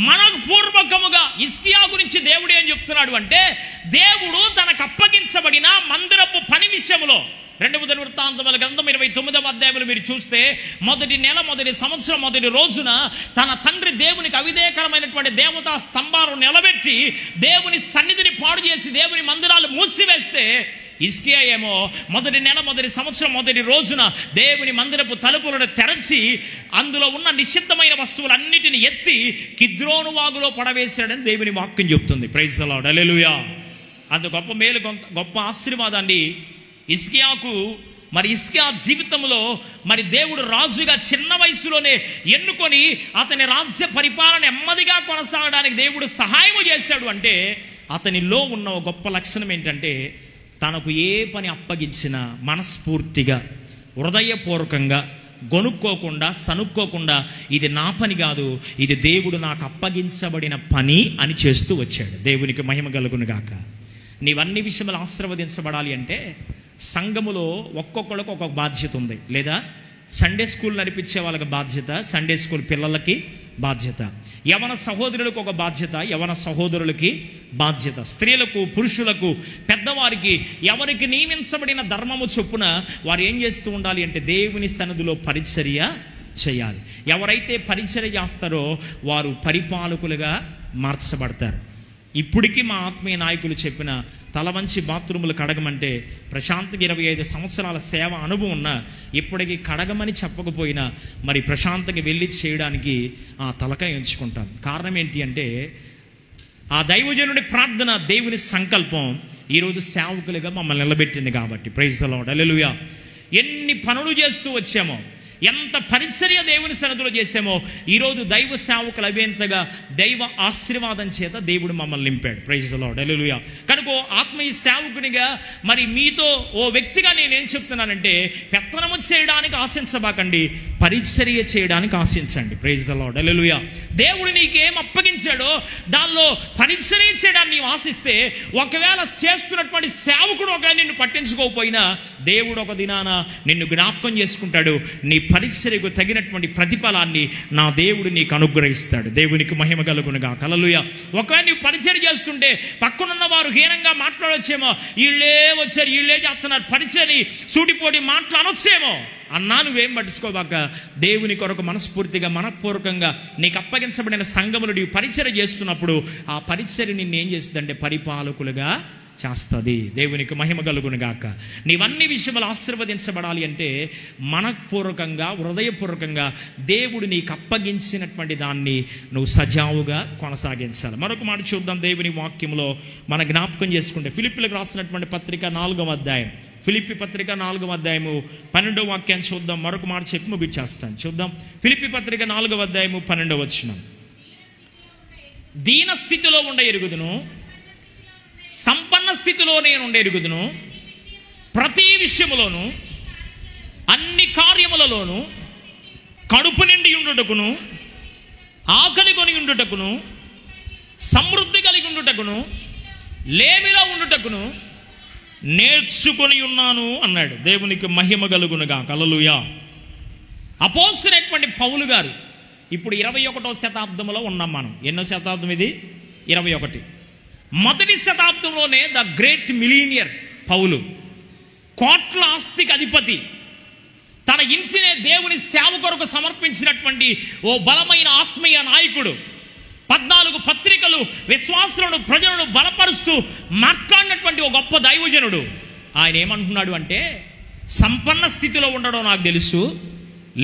[SPEAKER 2] మనకు పూర్వకముగా హిజ్కియా గురించి దేవుడు ఏం చెప్తున్నాడు అంటే, దేవుడు తనకు అప్పగించబడిన మందిరపు పని విషయంలో 2వ దినవృత్తాంతముల గ్రంథం 29వ అధ్యాయంలో మీరు చూస్తే మొదటి నెల మొదటి సంవత్సరం మొదటి రోజున తన తండ్రి దేవునికి అవిధేయకరమైనటువంటి దేవతా స్తంభాలను నిలబెట్టి దేవుని సన్నిధిని పాడు చేసి దేవుని మందిరాలు మూసివేస్తే, హిజ్కియా ఏమో మొదటి నెల మొదటి సంవత్సరం మొదటి రోజున దేవుని మందిరపు తలుపులను తెరచి అందులో ఉన్న నిషిద్ధమైన వస్తువులన్నిటిని ఎత్తి కిద్రోను వాగులో పడవేశాడని దేవుని వాక్యం చెప్తుంది. Praise the Lord. హల్లెలూయా. అంత గొప్ప మేలు, గొప్ప ఆశీర్వాదాన్ని హిజ్కియాకు మరి హిజ్కియా జీవితంలో మరి దేవుడు రాజుగా చిన్న వయసులోనే ఎన్నుకొని అతని రాజ్య పరిపాలన నెమ్మదిగా కొనసాగడానికి దేవుడు సహాయం చేశాడు. అంటే అతనిలో ఉన్న ఒక గొప్ప లక్షణం ఏంటంటే, తనకు ఏ పని అప్పగించినా మనస్ఫూర్తిగా హృదయపూర్వకంగా గొనుక్కోకుండా సనుక్కోకుండా ఇది నా పని కాదు, ఇది దేవుడు నాకు అప్పగించబడిన పని అని చేస్తూ వచ్చాడు. దేవునికి మహిమ కలుగును గాక. నీవన్ని విషయములు ఆశీర్వదించబడాలి అంటే సంఘములో ఒక్కొక్కరికి ఒక్కొక్క బాధ్యత ఉంది. లేదా సండే స్కూల్ నడిపించే వాళ్ళకి బాధ్యత, సండే స్కూల్ పిల్లలకి బాధ్యత, యవన సహోదరులకు ఒక బాధ్యత, యవన సహోదరులకి బాధ్యత, స్త్రీలకు పురుషులకు పెద్దవారికి ఎవరికి నియమించబడిన ధర్మము చొప్పున వారు ఏం చేస్తూ ఉండాలి అంటే దేవుని సన్నిధిలో పరిచర్య చేయాలి. ఎవరైతే పరిచర్య చేస్తారో వారు పరిపాలకులుగా మార్చబడతారు. ఇప్పటికీ మా ఆత్మీయ నాయకులు చెప్పిన తల వంచి బాత్రూములు కడగమంటే ప్రశాంత్కి 25 సంవత్సరాల సేవ అనుభవం ఉన్న ఇప్పటికీ కడగమని చెప్పకపోయినా మరి ప్రశాంత్కి వెళ్ళి చేయడానికి ఆ తలకాయ ఎంచుకుంటాం. కారణం ఏంటి అంటే ఆ దైవజనుడి ప్రార్థన, దేవుని సంకల్పం ఈరోజు సేవకులుగా మమ్మల్ని నిలబెట్టింది కాబట్టి. Praise the Lord. హల్లెలూయా. ఎన్ని పనులు చేస్తూ వచ్చామో, ఎంత పరిచర్య దేవుని సన్నిధిలో చేసామో ఈరోజు దైవ సేవకులు అవేంతగా దైవ ఆశీర్వాదం చేత దేవుడు మమ్మల్ని నింపాడు. Praise the Lord. హల్లెలూయా. కనుక ఆత్మీయ సేవకునిగా మరి మీతో ఓ వ్యక్తిగా నేనేం చెప్తున్నానంటే, పెత్తనము చేయడానికి ఆశించబాకండి, పరిచర్య చేయడానికి ఆశించండి. Praise the Lord. హల్లెలూయా. దేవుడు నీకేం అప్పగించాడో దానిలో పరిచర్య చేయడానికి నీవు ఆశిస్తే, ఒకవేళ చేస్తున్నటువంటి సేవకుడు ఒకవేళ నిన్ను పట్టించుకోకపోయినా దేవుడు ఒక దినాన నిన్ను జ్ఞాపకం చేసుకుంటాడు. నీ పరిచర్యకు తగినటువంటి ప్రతిఫలాన్ని నా దేవుడు నీకు అనుగ్రహిస్తాడు. దేవునికి మహిమ కలుగునుగా. హల్లెలూయా. ఒకవేళ నీవు పరిచర్య చేస్తుంటే పక్కనున్న వారు హీనంగా మాట్లాడొచ్చేమో, వీళ్ళే వచ్చారు, వీళ్ళే చేస్తున్నారు, పరిచర్య సూటిపోటి మాట్లాడొచ్చేమో అన్నా నువ్వేం పట్టించుకోబాక. దేవుని కొరకు మనస్ఫూర్తిగా మనపూర్వకంగా నీకు అప్పగించబడిన సంఘములు నీవు పరిచర్య చేస్తున్నప్పుడు ఆ పరిచర్య నిన్ను ఏం చేస్తుందంటే పరిపాలకులుగా చేస్తుంది. దేవునికి మహిమ కలుగును గాక. నీవన్ని విషయములు ఆశీర్వదించబడాలి అంటే మనపూర్వకంగా హృదయపూర్వకంగా దేవుడు నీకు అప్పగించినటువంటి దాన్ని నువ్వు సజావుగా కొనసాగించాలి. మరొక మాట చూద్దాం దేవుని వాక్యంలో మన జ్ఞాపకం చేసుకుంటే, ఫిలిప్పీలకు రాసినటువంటి పత్రిక 4వ అధ్యాయం, ఫిలిప్పీ పత్రిక 4వ అధ్యాయము 12వ వాక్యాన్ని చూద్దాం. మరొక మాట చెప్పి ముగించేస్తాను. చూద్దాం. ఫిలిప్పీ పత్రిక 4వ అధ్యాయము 12వ వచనం. దీన స్థితిలో ఉండ ఎరుగుదును, సంపన్న స్థితిలో నేను ఉండెరుగుదును, ప్రతి విషయములోను అన్ని కార్యములలోను కడుపు నిండి ఉండుటకును, ఆకలి కొని ఉండుటకును, సమృద్ధి కలిగి ఉండుటకును, లేమిలో ఉండుటకును నేర్చుకొని ఉన్నాను అన్నాడు. దేవునికి మహిమ కలుగునుగా. హల్లెలూయా. అపోస్తలుడైనటువంటి పౌలు గారు ఇప్పుడు 21వ శతాబ్దంలో ఉన్నాం మనం. ఎన్నో శతాబ్దం ఇది? 21. మొదటి శతాబ్దంలోనే ద గ్రేట్ మిలీనియర్ పౌలు, కోట్ల ఆస్తికి అధిపతి, తన ఇంటినే దేవుని సేవ కొరకు సమర్పించినటువంటి ఓ బలమైన ఆత్మీయ నాయకుడు, 14 పత్రికలు విశ్వాసులను ప్రజలను బలపరుస్తూ మాట్లాడినటువంటి ఒక గొప్ప దైవజనుడు. ఆయన ఏమంటున్నాడు అంటే, సంపన్న స్థితిలో ఉండడం నాకు తెలుసు,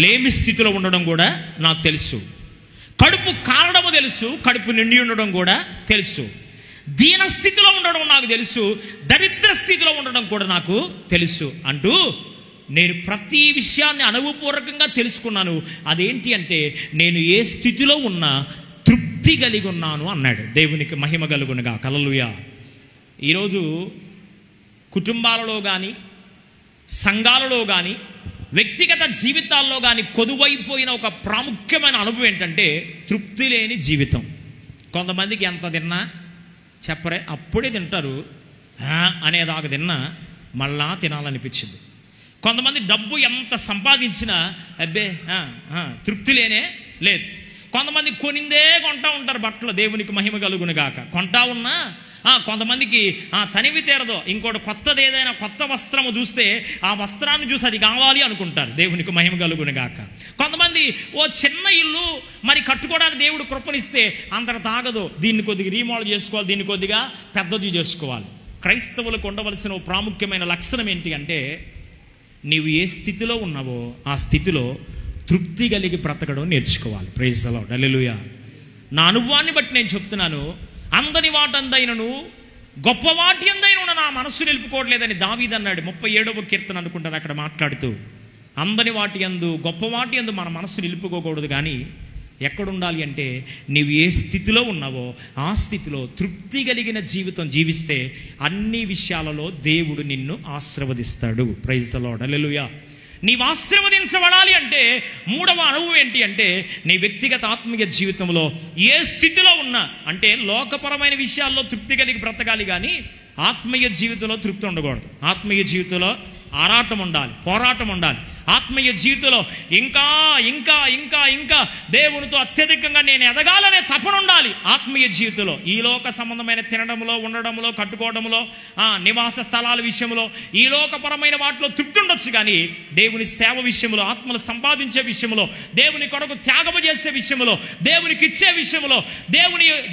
[SPEAKER 2] లేమి స్థితిలో ఉండడం కూడా నాకు తెలుసు, కడుపు కారడము తెలుసు, కడుపు నిండి ఉండడం కూడా తెలుసు, దీన స్థితిలో ఉండడం నాకు తెలుసు, దరిద్ర స్థితిలో ఉండడం కూడా నాకు తెలుసు అంటూ నేను ప్రతి విషయాన్ని అనుభవపూర్వకంగా తెలుసుకున్నాను. అదేంటి అంటే, నేను ఏ స్థితిలో ఉన్నా తృప్తి కలిగి ఉన్నాను అన్నాడు. దేవునికి మహిమ కలుగునుగా. హల్లెలూయా. ఈరోజు కుటుంబాలలో కానీ, సంఘాలలో కానీ, వ్యక్తిగత జీవితాల్లో కానీ కొదువైపోయిన ఒక ప్రాముఖ్యమైన అనుభవం ఏంటంటే తృప్తి లేని జీవితం. కొంతమందికి ఎంత తిన్నా చెప్పరే, అప్పుడే తింటారు, అనేదాకా తిన్నా మళ్ళా తినాలనిపించింది. కొంతమంది డబ్బు ఎంత సంపాదించినా అబ్బే తృప్తి లేనే లేదు. కొంతమంది కొనిందే కొంటా ఉంటారు బట్టలు. దేవునికి మహిమ కలుగును గాక. కొంటా ఉన్నా కొంతమందికి తనివి తీరదో. ఇంకోటి కొత్తది ఏదైనా కొత్త వస్త్రము చూస్తే ఆ వస్త్రాన్ని చూసి అది కావాలి అనుకుంటారు. దేవునికి మహిమ కలుగును గాక. కొంతమంది ఓ చిన్న ఇల్లు మరి కట్టుకోవడానికి దేవుడు కృపనిస్తే అంతట తాగదు, దీన్ని కొద్దిగా రీమోడల్ చేసుకోవాలి, దీన్ని కొద్దిగా పెద్దది చేసుకోవాలి. క్రైస్తవులకు ఉండవలసిన ప్రాముఖ్యమైన లక్షణం ఏంటి అంటే, నీవు ఏ స్థితిలో ఉన్నావో ఆ స్థితిలో తృప్తి కలిగి బ్రతకడం నేర్చుకోవాలి. Praise the Lord. హల్లెలూయా. నా అనుభవాన్ని బట్టి నేను చెప్తున్నాను, అందని వాటందైనను గొప్ప వాటి అందైన నా మనస్సు నిలుపుకోవట్లేదని దావీదు అన్నాడు. 37వ కీర్తన అనుకుంటాను అక్కడ మాట్లాడుతూ, అందని వాటి యందు గొప్ప వాటి యందు మన మనస్సు నిలుపుకోకూడదు. కానీ ఎక్కడుండాలి అంటే, నీవు ఏ స్థితిలో ఉన్నావో ఆ స్థితిలో తృప్తి కలిగిన జీవితం జీవిస్తే అన్ని విషయాలలో దేవుడు నిన్ను ఆశీర్వదిస్తాడు. Praise the Lord. హల్లెలూయా. నీవు ఆశీర్వదించబడాలి అంటే మూడవ అనుభవం ఏంటి అంటే, నీ వ్యక్తిగత ఆత్మీయ జీవితంలో ఏ స్థితిలో ఉన్నా, అంటే లోకపరమైన విషయాల్లో తృప్తి కలిగి బ్రతకాలి, కానీ ఆత్మీయ జీవితంలో తృప్తి ఉండకూడదు. ఆత్మీయ జీవితంలో ఆరాటం ఉండాలి, పోరాటం ఉండాలి. ఆత్మీయ జీవితంలో ఇంకా ఇంకా ఇంకా ఇంకా దేవునితో అత్యధికంగా నేను ఎదగాలనే తపన ఉండాలి. ఆత్మీయ జీవితంలో ఈ లోక సంబంధమైన తినడంలో, ఉండడంలో, కట్టుకోవడంలో, నివాస స్థలాల విషయంలో, ఈ లోకపరమైన వాటిలో తృప్తి ఉండొచ్చు, కానీ దేవుని సేవ విషయంలో, ఆత్మలు సంపాదించే విషయంలో, దేవుని కొరకు త్యాగము చేసే విషయంలో, దేవునికి ఇచ్చే విషయంలో,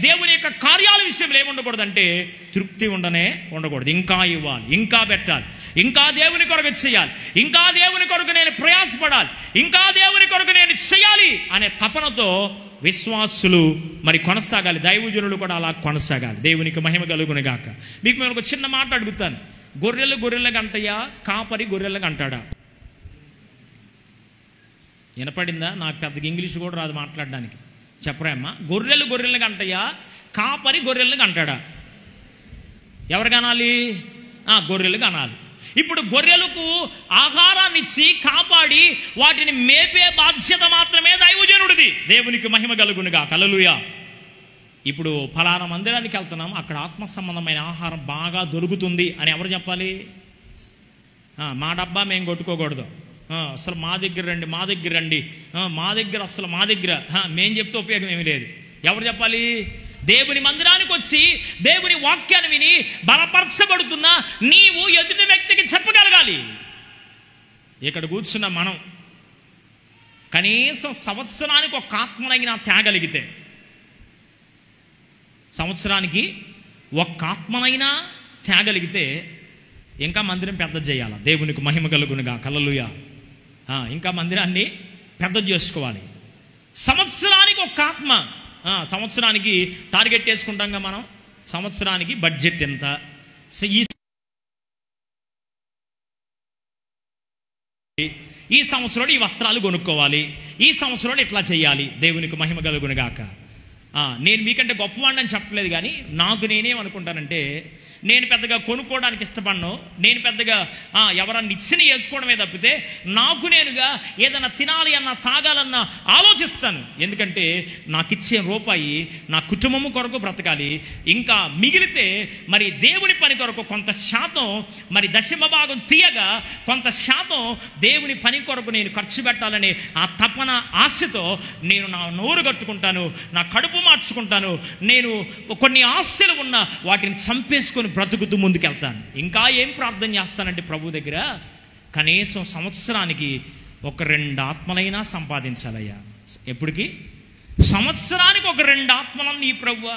[SPEAKER 2] దేవుని యొక్క కార్యాల విషయంలో ఏముండకూడదంటే తృప్తి ఉండకూడదు. ఇంకా ఇవ్వాలి, ఇంకా పెట్టాలి, ఇంకా దేవుని కొరకు చేయాలి, ఇంకా దేవుని కొరకు నేను ప్రయాసపడాలి, ఇంకా దేవుని కొరకు నేను చేయాలి అనే తపనతో విశ్వాసులు మరి కొనసాగాలి. దైవజనులు కూడా అలా కొనసాగాలి. దేవునికి మహిమ కలుగును గాక. మీకు నేను ఒక చిన్న మాట అడుగుతాను. గొర్రెలకు అంటయ్యా, కాపరి గొర్రెలకు అంటాడా? వినపడిందా? నాకు పెద్దగా ఇంగ్లీష్ కూడా రాదు మాట్లాడడానికి. చెప్పరా అమ్మా? గొర్రెలకు అంటయ్యా, కాపరి గొర్రెలకు అంటాడా? ఎవరు కనాలి? గొర్రెలు కనాలి. ఇప్పుడు గొర్రెలకు ఆహారాన్ని ఇచ్చి కాపాడి వాటిని మేపే బాధ్యత మాత్రమే దైవజనుడిది. దేవునికి మహిమ కలుగునుగా. హల్లెలూయా. ఇప్పుడు ఫలానా మందిరానికి వెళ్తున్నాం, అక్కడ ఆత్మ సంబంధమైన ఆహారం బాగా దొరుకుతుంది అని ఎవరు చెప్పాలి? మా డబ్బా మేము కొట్టుకోకూడదు, అసలు మా దగ్గర రండి, మా దగ్గర అసలు మేము చెప్తే ఉపయోగం ఏమీ లేదు. ఎవరు చెప్పాలి? దేవుని మందిరానికి వచ్చి దేవుని వాక్యాన్ని విని బలపరచబడుతున్న నీవు ఎదుటి వ్యక్తికి చెప్పగలగాలి. ఇక్కడ కూర్చున్న మనం కనీసం సంవత్సరానికి ఒక ఆత్మనైనా తేగలిగితే, సంవత్సరానికి ఒక ఆత్మనైనా తేగలిగితే ఇంకా మందిరం పెద్ద చేయాలి. దేవునికి మహిమ కలుగునుగా. హల్లెలూయా. ఇంకా మందిరాన్ని పెద్ద చేసుకోవాలి. సంవత్సరానికి ఒక ఆత్మ. సంవత్సరానికి టార్గెట్ చేసుకుంటాంగా మనం. సంవత్సరానికి బడ్జెట్ ఎంత, ఈ సంవత్సరంలో ఈ వస్త్రాలు కొనుక్కోవాలి, ఈ సంవత్సరంలో ఇట్లా చేయాలి. దేవునికి మహిమ కలుగును గాక. నేను మీకంటే గొప్పవాడిని అని చెప్పలేదు, కానీ నాకు నేనేమనుకుంటానంటే, నేను పెద్దగా కొనుక్కోవడానికి ఇష్టపడను, నేను పెద్దగా ఎవరన్నా ఇచ్చిన వేసుకోవడమే తప్పితే నాకు నేనుగా ఏదైనా తినాలి అన్నా తాగాలన్నా ఆలోచిస్తాను. ఎందుకంటే నాకు ఇచ్చే రూపాయి నా కుటుంబం కొరకు బ్రతకాలి, ఇంకా మిగిలితే మరి దేవుని పని కొరకు కొంత శాతం మరి దశమ భాగం తీయగా కొంత శాతం దేవుని పని కొరకు నేను ఖర్చు పెట్టాలనే ఆ తపన ఆశతో నేను నా నోరు కట్టుకుంటాను, నా కడుపు మార్చుకుంటాను. నేను కొన్ని ఆశలు ఉన్న వాటిని చంపేసుకొని బ్రతుకుతూ ముందుకెళ్తాను. ఇంకా ఏం ప్రార్థన చేస్తానంటే ప్రభు దగ్గర కనీసం సంవత్సరానికి ఒక 2 ఆత్మలైనా సంపాదించాలయ్యా. ఎప్పటికి? సంవత్సరానికి ఒక 2 ఆత్మలను ఈ ప్రభువా,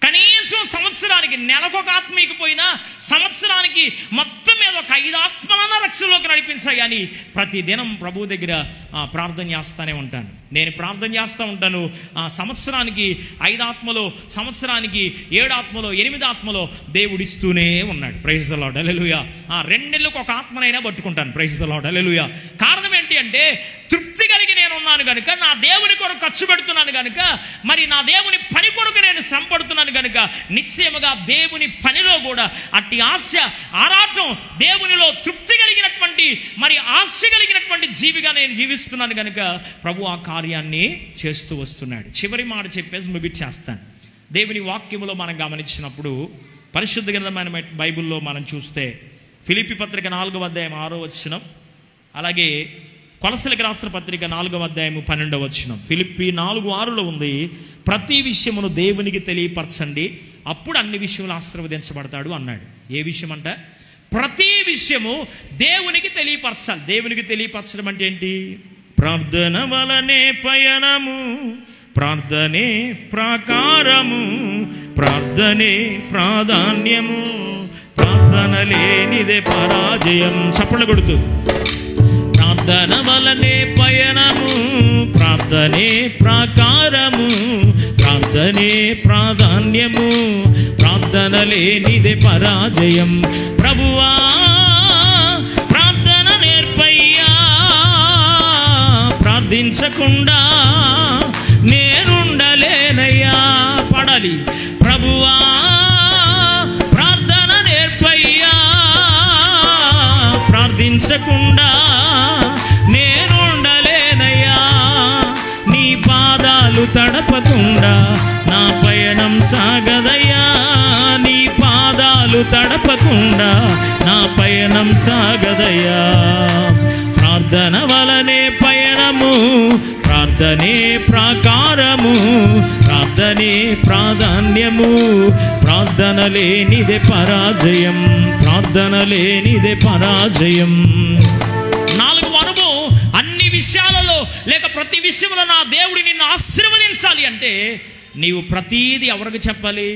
[SPEAKER 2] కనీసం సంవత్సరానికి నెలకొక ఆత్మీయకపోయినా సంవత్సరానికి మొత్తం మీద ఒక 5 ఆత్మలన్న రక్షణలోకి నడిపించాయి అని ప్రతిదినం ప్రభు దగ్గర ప్రార్థన చేస్తూనే ఉంటాను. నేను ప్రార్థన చేస్తూ ఉంటాను. సంవత్సరానికి 5 ఆత్మలో, సంవత్సరానికి 7 ఆత్మలో, 8 ఆత్మలో దేవుడిస్తూనే ఉన్నాడు. ప్రైజ్ ది లార్డ్, హల్లెలూయా. 2 నెలలకు ఒక ఆత్మనైనా పట్టుకుంటాను. ప్రైజ్ ది లార్డ్, హల్లెలూయా. కారణం ఏంటి అంటే తృప్తి కలిగి నేను ఉన్నాను కనుక, నా దేవుని కొరకు ఖర్చు పెడుతున్నాను కనుక, మరి నా దేవుని పని కొరకు నేను శ్రమ పడుతున్నాను కనుక నిశ్చయముగా దేవుని పనిలో కూడా అట్టి ఆశ, ఆరాటం, దేవునిలో తృప్తి కలిగినటువంటి మరి ఆశ కలిగినటువంటి జీవిగా నేను జీవిస్తున్నాను కనుక ప్రభు ఆ కార్యాన్ని చేస్తూ వస్తున్నాడు. చివరి మాట చెప్పేసి ముగిచ్చేస్తాను. దేవుని వాక్యములో మనం గమనించినప్పుడు పరిశుద్ధ గ్రంథమైన బైబిల్లో మనం చూస్తే ఫిలిప్పీ పత్రిక 4వ అధ్యాయం 6వ వచనం, అలాగే కొలసలకు రాసిన పత్రిక 4వ అధ్యాయం 12వ వచనం. ఫిలిప్పీ 4:6లో ఉంది, ప్రతి విషయమును దేవునికి తెలియపరచండి, అప్పుడు అన్ని విషయములు ఆశీర్వదించబడతాడు అన్నాడు. ఏ విషయం అంట? ప్రతి విషయము దేవునికి తెలియపరచాలి. దేవునికి తెలియపరచడం అంటే ఏంటి? ప్రార్థన వలనే పయనము, ప్రార్థనే ప్రాకారము, ప్రార్థనే ప్రాధాన్యము, ప్రార్థన లేనిదే పరాజయం. చప్పట్లు కొడుతూ ప్రార్థన వలనే పయనము, ప్రార్థనే ప్రాకారము, ప్రార్థనే ప్రాధాన్యము, ప్రార్థన లేనిదే పరాజయం. ప్రభువా ప్రార్థన నేర్పయ్యా, ప్రార్థించకుండా నేనుండలేనయ్యా. పాడాలి. ప్రభువా ప్రార్థన నేర్పయ్యా, ప్రార్థించకుండా నేనుండలేనయ్యా. నీ పాదాలు తడపకుండా నా పయనం సాగదయ్యా, నీ పాదాలు తడపకుండా నా పయనం సాగదయ్యా. ప్రార్థన వలనే పయనము, ప్రార్థనే ప్రాకారము, ప్రార్థనే ప్రాధాన్యము, ప్రార్థన లేనిదే పరాజయం, ప్రార్థన లేనిదే పరాజయం. 4వ అనుభవం, అన్ని విషయాలలో లేక ప్రతి విషయంలో నా దేవుడు నిన్ను ఆశీర్వదించాలి అంటే నీవు ప్రతీది ఎవరికి చెప్పాలి?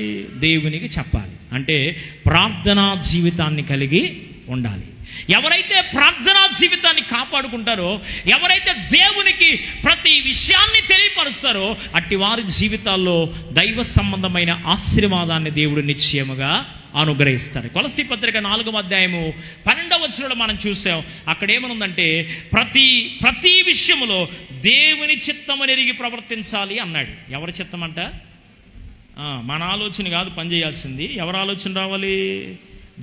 [SPEAKER 2] దేవునికి చెప్పాలి. అంటే ప్రార్థనా జీవితాన్ని కలిగి ఉండాలి. ఎవరైతే ప్రార్థనా జీవితాన్ని కాపాడుకుంటారో, ఎవరైతే దేవునికి ప్రతి విషయాన్ని తెలియపరుస్తారో అట్టి వారి జీవితాల్లో దైవ సంబంధమైన ఆశీర్వాదాన్ని దేవుడు నిశ్చయముగా అనుగ్రహిస్తారు. కొలసీ పత్రిక 4వ అధ్యాయము 12వ వచనంలో మనం చూసాం. అక్కడ ఏమనుందంటే ప్రతి విషయములో దేవుని చిత్తము ఎరిగి ప్రవర్తించాలి అన్నాడు. ఎవరి చిత్తం అంట? మన ఆలోచన కాదు పనిచేయాల్సింది. ఎవరి ఆలోచన రావాలి?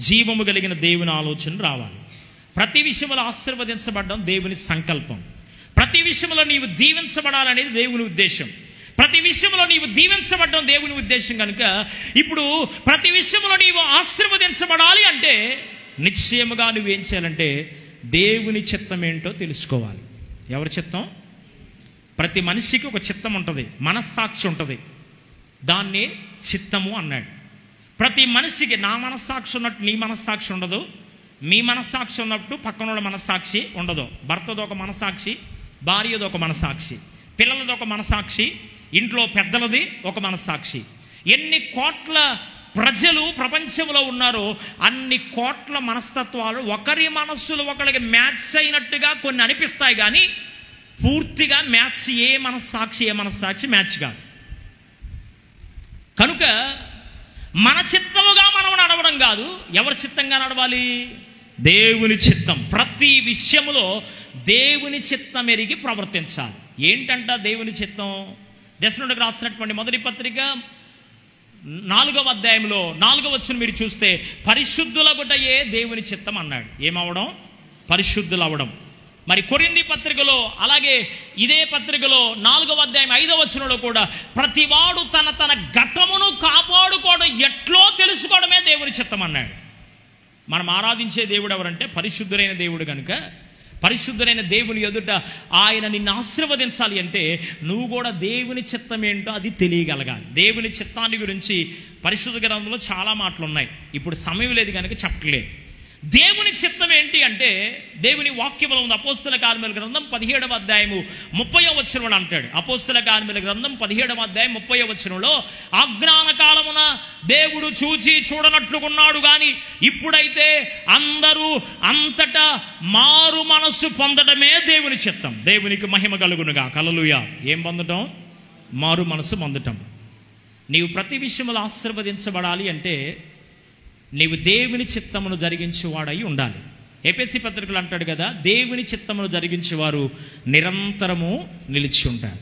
[SPEAKER 2] జీవము కలిగిన దేవుని ఆలోచన రావాలి. ప్రతి విషయంలో ఆశీర్వదించబడడం దేవుని సంకల్పం. ప్రతి విషయంలో నీవు దీవించబడాలనేది దేవుని ఉద్దేశం. ప్రతి విషయంలో నీవు దీవించబడడం దేవుని ఉద్దేశం కనుక ఇప్పుడు ప్రతి విషయంలో నీవు ఆశీర్వదించబడాలి అంటే నిశ్చయముగా నువ్వేం చేయాలంటే దేవుని చిత్తం ఏంటో తెలుసుకోవాలి. ఎవరి చిత్తం? ప్రతి మనిషికి ఒక చిత్తం ఉంటుంది, మనస్సాక్షి ఉంటుంది. దాన్ని చిత్తము అన్నాడు. ప్రతి మనిషికి నా మనస్సాక్షి ఉన్నట్టు నీ మనస్సాక్షి ఉండదు, మీ మనస్సాక్షి ఉన్నట్టు పక్కనోళ్ళ మనస్సాక్షి ఉండదు. భర్తది ఒక మనస్సాక్షి, భార్యది ఒక మనస్సాక్షి, పిల్లలది ఒక మనస్సాక్షి, ఇంట్లో పెద్దలది ఒక మనస్సాక్షి. ఎన్ని కోట్ల ప్రజలు ప్రపంచంలో ఉన్నారో అన్ని కోట్ల మనస్తత్వాలు ఒకరి మనస్సులు ఒకరికి మ్యాచ్ అయినట్టుగా కొన్ని అనిపిస్తాయి, కానీ పూర్తిగా మ్యాచ్ ఏ మనస్సాక్షి మ్యాచ్ కాదు. కనుక మన చిత్తముగా మనం నడవడం కాదు, ఎవరి చిత్తంగా నడవాలి? దేవుని చిత్తం. ప్రతి విషయములో దేవుని చిత్తం ఎరిగి ప్రవర్తించాలి. ఏంటంట దేవుని చిత్తం? దశనుడికి రాసినటువంటి మొదటి పత్రిక 4వ అధ్యాయంలో 4వ వచనం మీరు చూస్తే పరిశుద్ధులగుటయే దేవుని చిత్తం అన్నాడు. ఏమవడం? పరిశుద్ధులు అవ్వడం. మరి కొరింథీ పత్రికలో, అలాగే ఇదే పత్రికలో 4వ అధ్యాయం 5వ వచనంలో కూడా ప్రతివాడు తన తన ఘటమును కాపాడుకోవడం ఎట్లో తెలుసుకోవడమే దేవుని చిత్తం అన్నాడు. మనం ఆరాధించే దేవుడు ఎవరంటే పరిశుద్ధుడైన దేవుడు కనుక, పరిశుద్ధుడైన దేవుని ఎదుట ఆయన నిన్ను ఆశీర్వదించాలి అంటే నువ్వు కూడా దేవుని చిత్తం ఏంటో అది తెలియగలగాలి. దేవుని చిత్తాన్ని గురించి పరిశుద్ధ గ్రంథంలో చాలా మాటలు ఉన్నాయి, ఇప్పుడు సమయం లేదు కనుక చెప్పట్లేదు. దేవుని చిత్తం ఏంటి అంటే దేవుని వాక్యంలో ఉంది. అపోస్తల కార్మికుల గ్రంథం 17వ అధ్యాయము 30వ వచనంలో అంటాడు. అపోస్తల కార్మికుల గ్రంథం 17వ అధ్యాయం 30వ వచనంలో అజ్ఞాన కాలమున దేవుడు చూచి చూడనట్లుకున్నాడు కానీ ఇప్పుడైతే అందరూ అంతటా మారు మనస్సు పొందడమే దేవుని చిత్తం. దేవునికి మహిమ కలుగునుగా. హల్లెలూయా. ఏం పొందటం? మారు మనస్సు పొందటం. నీవు ప్రతి విషయంలో ఆశీర్వదించబడాలి అంటే నీవు దేవుని చిత్తమును జరిగించేవాడై ఉండాలి. ఎఫెసీ పత్రికలు అంటాడు కదా, దేవుని చిత్తమును జరిగించేవారు నిరంతరము నిలిచి ఉంటారు.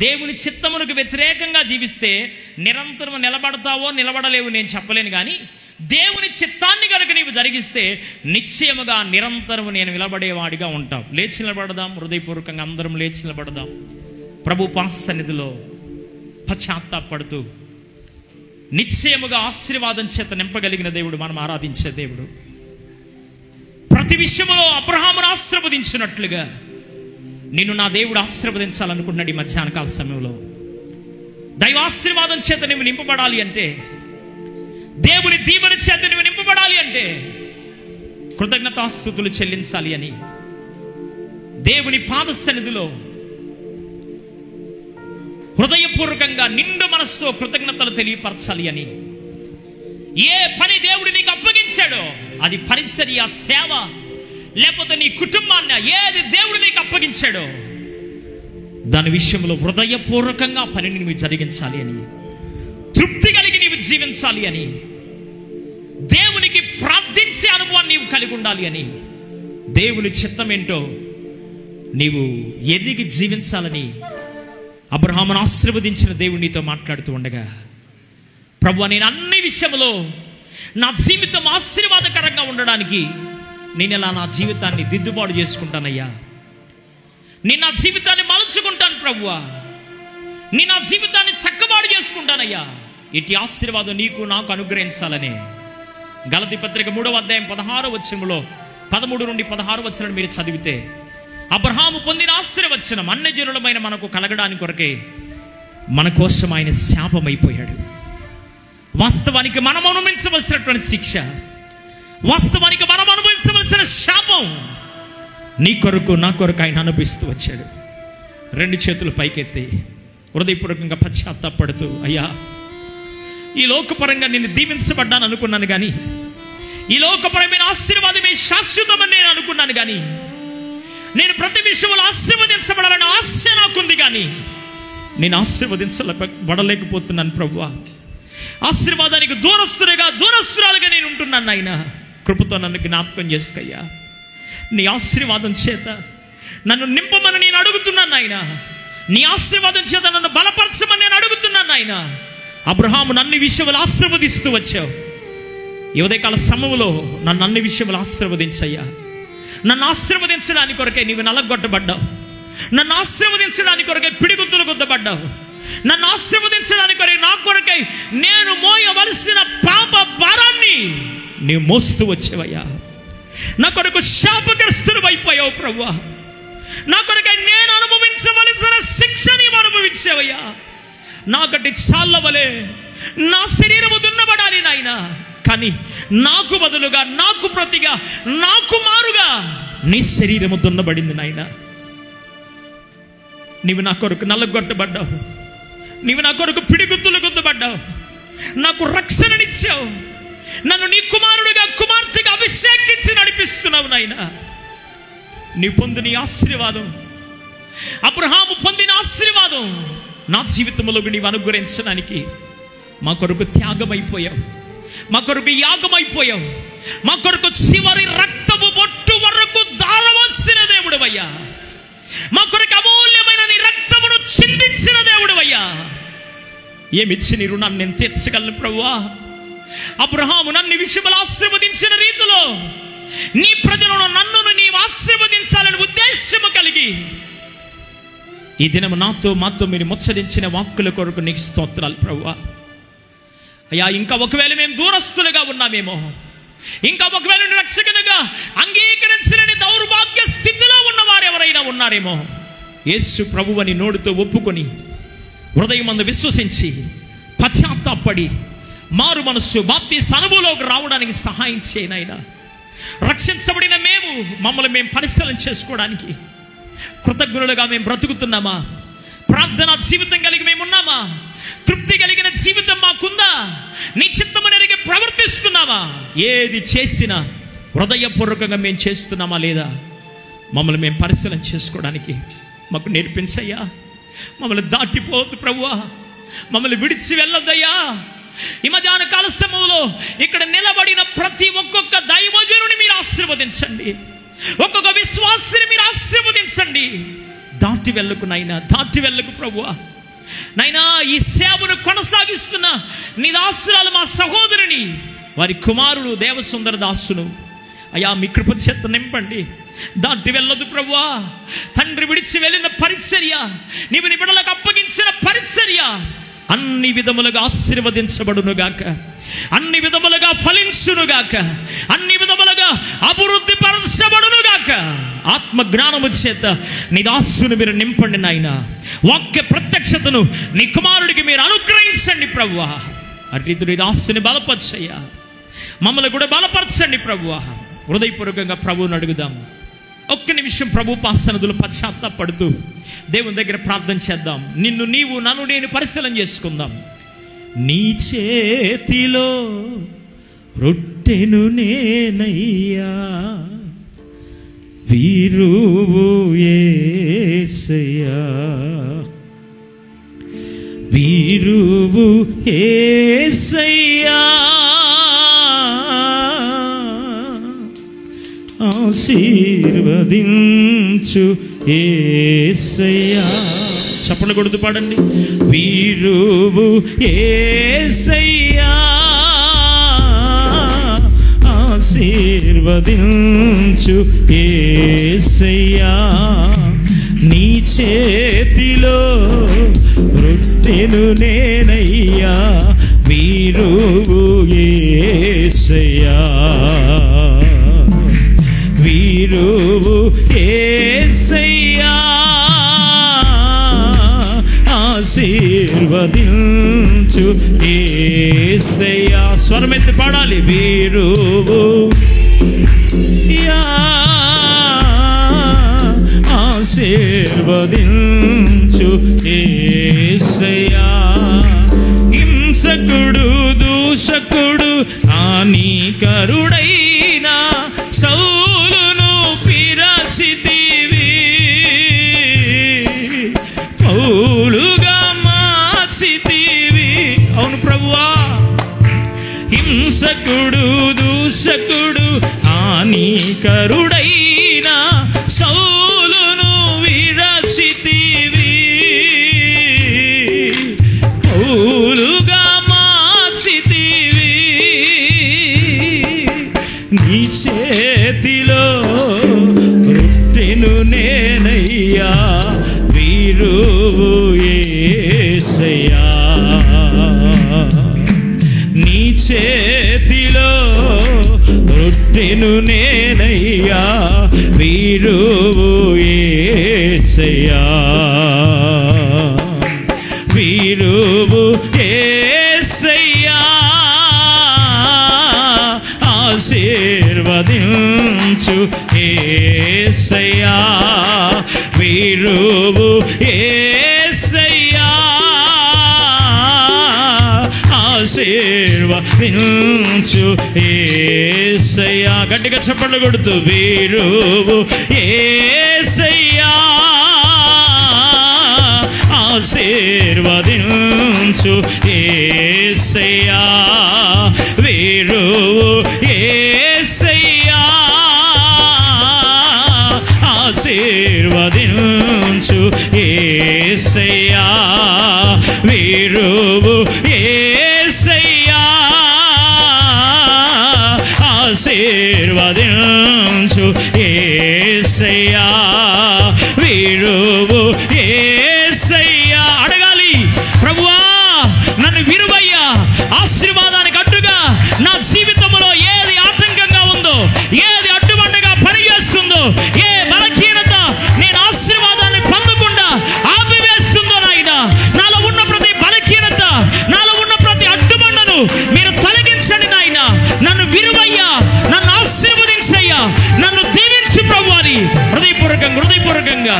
[SPEAKER 2] దేవుని చిత్తమునకు వ్యతిరేకంగా జీవిస్తే నిరంతరము నిలబడతావో నిలబడలేవు నేను చెప్పలేను, కానీ దేవుని చిత్తాన్ని కనుక నీవు జరిగిస్తే నిశ్చయముగా నిరంతరము నేను నిలబడేవాడిగా ఉంటావు. లేచి నిలబడదాం, హృదయపూర్వకంగా అందరం లేచి నిలబడదాం. ప్రభు పాద సన్నిధిలో పశ్చాత్తాపడుతూ నిశ్చయముగా ఆశీర్వాదం చేత నింపగలిగిన దేవుడు మనం ఆరాధించే దేవుడు. ప్రతి విషయంలో అబ్రహామును ఆశీర్వదించినట్లుగా నిన్ను నా దేవుడు ఆశీర్వదించాలనుకున్నాడు. ఈ మధ్యాహ్న కాల సమయంలో దైవ ఆశీర్వాదం చేత నువ్వు నింపబడాలి అంటే, దేవుని దీవెన చేత నువ్వు నింపబడాలి అంటే కృతజ్ఞతాస్తుతులు చెల్లించాలి అని దేవుని పాద సన్నిధిలో హృదయపూర్వకంగా నిండు మనసుతో కృతజ్ఞతలు తెలియపరచాలి అని, ఏ పని దేవుడు నీకు అప్పగించాడో అది పరిచర్య, సేవ, లేకపోతే నీ కుటుంబాన్ని ఏది దేవుడు నీకు అప్పగించాడో దాని విషయంలో హృదయపూర్వకంగా పనిని నువ్వు జరిగించాలి అని, తృప్తి కలిగి నీవు జీవించాలి అని, దేవునికి ప్రార్థించే అనుభవాన్ని నీవు కలిగి ఉండాలి అని, దేవుని చిత్తం ఏంటో నీవు ఎదిగి జీవించాలని అబ్రహామును ఆశీర్వదించిన దేవుడు నీతో మాట్లాడుతూ ఉండగా, ప్రభువా నేను అన్ని విషయంలో నా జీవితం ఆశీర్వాదకరంగా ఉండడానికి నేను ఇలా నా జీవితాన్ని దిద్దుబాటు చేసుకుంటానయ్యా, నేను నా జీవితాన్ని మలుచుకుంటాను ప్రభువా, నేను నా జీవితాన్ని చక్కబాటు చేసుకుంటానయ్యా, ఇటు ఆశీర్వాదం నీకు నాకు అనుగ్రహించాలని గలతీ పత్రిక 3వ అధ్యాయం 16వ వచనంలో 13 నుండి 16 వచనం మీరు చదివితే అబ్రహాము పొందిన ఆశీర్వచనం అన్యజనులమైన మనకు కలగడానికి కొరకే మన కోసం ఆయన శాపమైపోయాడు. వాస్తవానికి మనం అనుభవించవలసినటువంటి శిక్ష, వాస్తవానికి మనం అనుభవించవలసిన శాపం నీ కొరకు నా కొరకు ఆయన అనుభవిస్తూ వచ్చాడు. 2 చేతులు పైకెత్తి హృదయపూర్వకంగా పశ్చాత్తాపడుతూ, అయ్యా ఈ లోకపరంగా నేను దీవించబడ్డాను అనుకున్నాను కానీ, ఈ లోకపరమైన ఆశీర్వాదమే శాశ్వతమని నేను అనుకున్నాను కానీ, నేను ప్రతి విషయంలో ఆశీర్వదించబడాలని ఆశ నాకుంది కానీ నేను ఆశీర్వదించబడలేకపోతున్నాను ప్రభువా. ఆశీర్వాదానికి దూరస్తురాలుగా నేను ఉంటున్నాను నాయన. కృపతో నన్ను జ్ఞాపకం చేసుకోయ్యా. నీ ఆశీర్వాదం చేత నన్ను నింపమని నేను అడుగుతున్నాను నాయన. నీ ఆశీర్వాదం చేత నన్ను బలపరచమని నేను అడుగుతున్నాను నాయన. అబ్రహామును అన్ని విషయంలో ఆశీర్వదిస్తూ వచ్చావు. ఈ ఉదయకాల సమయంలో నన్ను అన్ని విషయంలో ఆశీర్వదించయ్యా. నన్ను ఆశీర్వదించడానికి కొరకై నీవు నలగొట్టబడ్డావు. నన్ను ఆశీర్వదించడానికి కొరకై పిడిగుద్దులు గుద్దబడ్డావు. నన్ను ఆశీర్వదించడానికి కొరకై నా కొరకై నేను మోయవలసిన పాప భారాన్ని నీవు మోస్తూ వచ్చావయ్యా. నా కొరకు శాపగ్రస్తుడు అయిపోయావు ప్రభువా. నా కొరకై నేను అనుభవించవలసిన శిక్ష నీవు అనుభవించావయ్యా. నాకటి చాలవలే నా శరీరము దున్నబడాలి నాయన, కానీ నాకు బదులుగా, నాకు ప్రతిగా, నాకు మారుగా నీ శరీరము దున్నబడింది నాయన. నీవు నా కొరకు నల్లగొట్టబడ్డావు. నీవు నా కొరకు పిడిగుద్దులు గుద్దబడ్డావు. నాకు రక్షణనిచ్చావు. నన్ను నీ కుమారుడిగా, కుమార్తెగా అభిషేకించి నడిపిస్తున్నావు నాయన. నీ పొందిన ఆశీర్వాదం, అబ్రహాము పొందిన ఆశీర్వాదం నా జీవితంలోకి నీవు అనుగ్రహించడానికి మా కొరకు త్యాగమైపోయావు, మా కొరకు యాగమైపోయావు, మా కొరకు చివరి రక్తపు బొట్టు వరకు దారవలసిన దేవుడు అయ్యా. మా కొరకు అమూల్యమైన నీ రక్తమును చిందించిన దేవుడు అయ్యా. ఏమిచ్చి నీ రుణాన్ని నేను తీర్చగలను ప్రభువా? అబ్రహాము నన్ను విషయములు ఆశీర్వదించిన రీతిలో నీ ప్రజలను నన్ను నీవు ఆశీర్వదించాలని ఉద్దేశము కలిగి ఈ దినము మాతో మీరు ముచ్చరించిన వాక్కుల కొరకు నీకు స్తోత్రాలు ప్రభువా. అయ్యా, ఇంకా ఒకవేళ మేము దూరస్తులుగా ఉన్నామేమో, ఇంకా ఒకవేళ రక్షకునిగా అంగీకరించలేని దౌర్భాగ్య స్థితిలో ఉన్నవారు ఎవరైనా ఉన్నారేమో, యేసు ప్రభువని నోటితో ఒప్పుకొని హృదయమందు విశ్వసించి పశ్చాత్తాపడి మారు మనస్సు బాప్తీసు అనుభవంలోకి రావడానికి సహాయం చేయనైనా. రక్షించబడిన మమ్మల్ని మేము పరిశీలన చేసుకోవడానికి కృతజ్ఞులుగా మేము బ్రతుకుతున్నామా? ప్రార్థనా జీవితం కలిగి మేము ఉన్నామా? తృప్తి కలిగిన జీవితం మాకుందా? నీ చిత్తము నెరిగి ప్రవర్తిస్తున్నామా? ఏది చేసినా హృదయపూర్వకంగా మేము చేస్తున్నామా లేదా? మమ్మల్ని మేము పరిశీలన చేసుకోవడానికి మాకు నేర్పించయ్యా. మమ్మల్ని దాటిపోవద్దు ప్రభువా, మమ్మల్ని విడిచి వెళ్ళొద్దయ్యా. ఈ మధ్యాహ్న కాల సమయంలో ఇక్కడ నిలబడిన ప్రతి ఒక్కొక్క దైవజనుని మీరు ఆశీర్వదించండి, ఒక్కొక్క విశ్వాసిని మీరు ఆశీర్వదించండి. దాటి వెళ్ళకు నాయనా, దాటి వెళ్ళకు ప్రభువా. నైనా ఈ సేవను కొనసాగిస్తున్న నీ దాసురాలు మా సహోదరుని, వారి కుమారుడు దేవసుందర దాసును అయ్యా మీ కృప చేత నింపండి. దాటి వెళ్ళదు ప్రభువా. తండ్రి విడిచి వెళ్ళిన పరిచర్య, నీవు నీ బిడ్డలకు అప్పగించిన పరిచర్య అన్ని విధములుగా ఆశీర్వదించబడునుగాక, అన్ని విధములుగా ఫలించునుగాక, అన్ని విధములుగా అభివృద్ధి పరచబడునుగాక. ఆత్మ జ్ఞానము చేత నీ దాసును మీరు నింపండి నాయన. వాక్య ప్రత్యక్షతను నీ కుమారుడికి మీరు అనుగ్రహించండి ప్రభువా. అటు నీ దాసుని బలపరచయ్యా, మమ్మల్ని కూడా బలపరచండి ప్రభువా. హృదయపూర్వకంగా ప్రభువుని అడుగుదాం. ఒక్క నిమిషం ప్రభు పాసనదులు పశ్చాత్తాపడుతూ దేవుని దగ్గర ప్రార్థన చేద్దాం. నీవు నన్ను నేను పరిశీలన చేసుకుందాం. నీ చేతిలో రొట్టెను నేనయ్యా, వీరువు యేసయ్యా, వీరువు యేసయ్యా, ఆశీర్వదించు యేసయ్యా. చప్పట్లు కొడుతూ పాడండి. వీరువు యేసయ్యా, ఆశీర్వదించు యేసయ్యా, నీ చేతిలో రొట్టెను నేనయ్యా, వీరువు యేసయ్యా, వీరువు యేసయ్యా, ఆశీర్వదించు యేసయ్యా. స్వరమెత్తి పాడాలి. వీరువు యా, ఆశీర్వదించు యేసయ్యా. హింసకుడు దూషకుడు హానికరుడైన సౌలును పిరచితివి, పౌలుగా మార్చితివి. అవును ప్రభువా. హింసకుడు దూషకుడు హానికరుడైన సౌలును విరచితివి, పౌలుగా మార్చితివి. నీ చేతిలో రొట్టెను నేనయ్యా, వీరువు యేసయ్యా, నీ చేతిలో రొట్టెను నేనయ్యా, వీరువు యేసయ్యా, వీరువు యేసయ్యా, ఆశీర్వదించు యేసయ్యా, వీరువు యేసయ్యా, ఆశీర్వదించు యేసయ్యా. గట్టిగా చప్పట్లు కొడుతూ వీరువు యేసయ్యా, ఆశీర్వదించు యేసయ్యా, వీరువు యేసయ్యా, ఆశీర్వదించు యేసయ్యా, వీరువు ఆశీర్వదించు యేసయ్యా, విడువు యేసయ్యా. అడగాలి, ప్రభువా నన్ను విరువయ్యా. ఆశీర్వాదానికి అడ్డుగా నా జీవితంలో ఏది ఆటంకంగా ఉందో, ఏది అడ్డుబండగా పనిచేస్తుందో, ఏ బలహీనత నేను ఆశీర్వాదాన్ని పొందకుండా ఆపివేస్తుందో నాయన, నాలో ఉన్న ప్రతి బలహీనత, నాలో ఉన్న ప్రతి అడ్డుబండను మీరు తొలగించండి నాయన. నన్ను విరువయ్యా, నన్ను ఆశీర్వదించయ్యా, నన్ను దీవించు ప్రభు అని హృదయపూర్వకంగా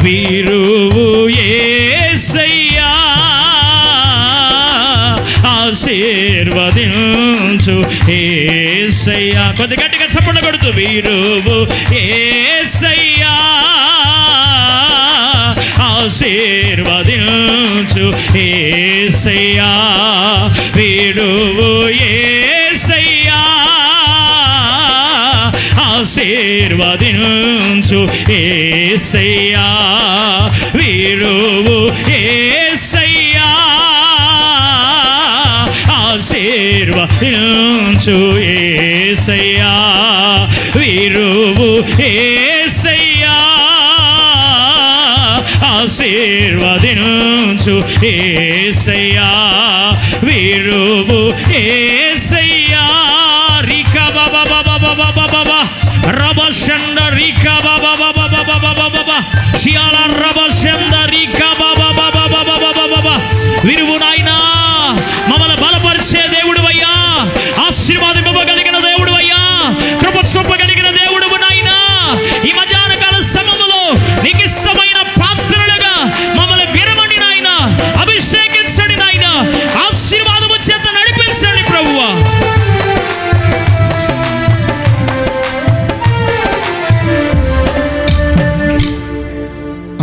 [SPEAKER 2] విరువు యేసయ్యా, ఆశీర్వదించు యేసయ్యా. కొద్ది గట్టిగా చప్పట్లు కొడుతూ విరువు యేసయ్యా, ఆశీర్వదించు యేసయ్యా, విడువు యేసయ్యా, ఆశీర్వదించు యేసయ్యా, విడువు యేసయ్యా, ఆశీర్వదించు యేసయ్యా, విడువు యేసయ్యా, ఆశీర్వదించు యేసయ్యా, విడువు యేసయ్యా. రికా బాబా బాబా బాబా బాబా రబషండ రికా బాబా బాబా బాబా బాబా బాబా శియాల రబషండ రికా బాబా బాబా బాబా బాబా బాబా. విరువు నాయనా, మమ్మల్ని బలపరిచే దేవుడు అయ్యా, ఆశీర్వాదింపగలిగిన దేవుడు అయ్యా, కృప చూపగలిగిన దేవుడు నాయనా. ఈ మధ్యాహ్న కాల సమయంలో నీకు ఇష్టమైన పాత్రలుగా మమ్మల్ని విరమండి నాయన, అభిషేకించండి నాయన, ఆశీర్వాదము చేత నడిపించండి ప్రభువా.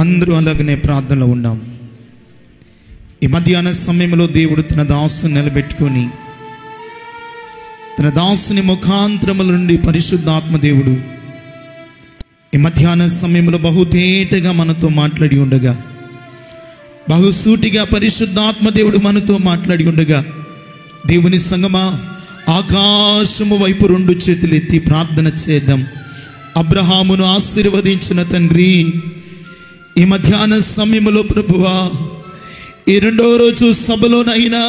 [SPEAKER 1] అందరూ అలాగనే ప్రార్థనలో ఉన్నాం. ఈ మధ్యాహ్న సమయంలో దేవుడు తన దాసుని నిలబెట్టుకొని, తన దాసుని ముఖాంతరముల నుండి పరిశుద్ధాత్మ దేవుడు ఈ మధ్యాహ్న సమయంలో బహుతేటగా మనతో మాట్లాడి ఉండగా, బహుసూటిగా పరిశుద్ధాత్మ దేవుడు మనతో మాట్లాడి ఉండగా, దేవుని సంగమా ఆకాశము వైపు రెండు చేతులు ఎత్తి ప్రార్థన చేద్దాం. అబ్రహామును ఆశీర్వదించిన తండ్రి, ఈ మధ్యాహ్న సమయంలో ప్రభువా, ఈ రెండవ రోజు సభలోనైనా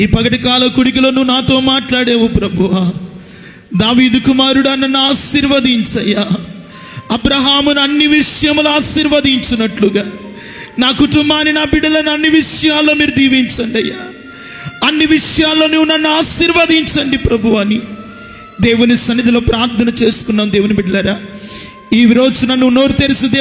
[SPEAKER 1] ఈ పగటి కాల కుడికిలో నువ్వు నాతో మాట్లాడేవు ప్రభువా. దావీదు కుమారుడా, నన్ను ఆశీర్వదించయ్యా. అబ్రహామును అన్ని విషయములు ఆశీర్వదించినట్లుగా నా కుటుంబాన్ని, నా బిడ్డలను అన్ని విషయాల్లో మీరు దీవించండి అయ్యా. అన్ని విషయాల్లో నువ్వు నన్ను ఆశీర్వదించండి ప్రభు అని దేవుని సన్నిధిలో ప్రార్థన చేసుకున్నాం. దేవుని బిడ్డలారా, ఈ రోజు నన్ను నోరు తెరిచి దేవుని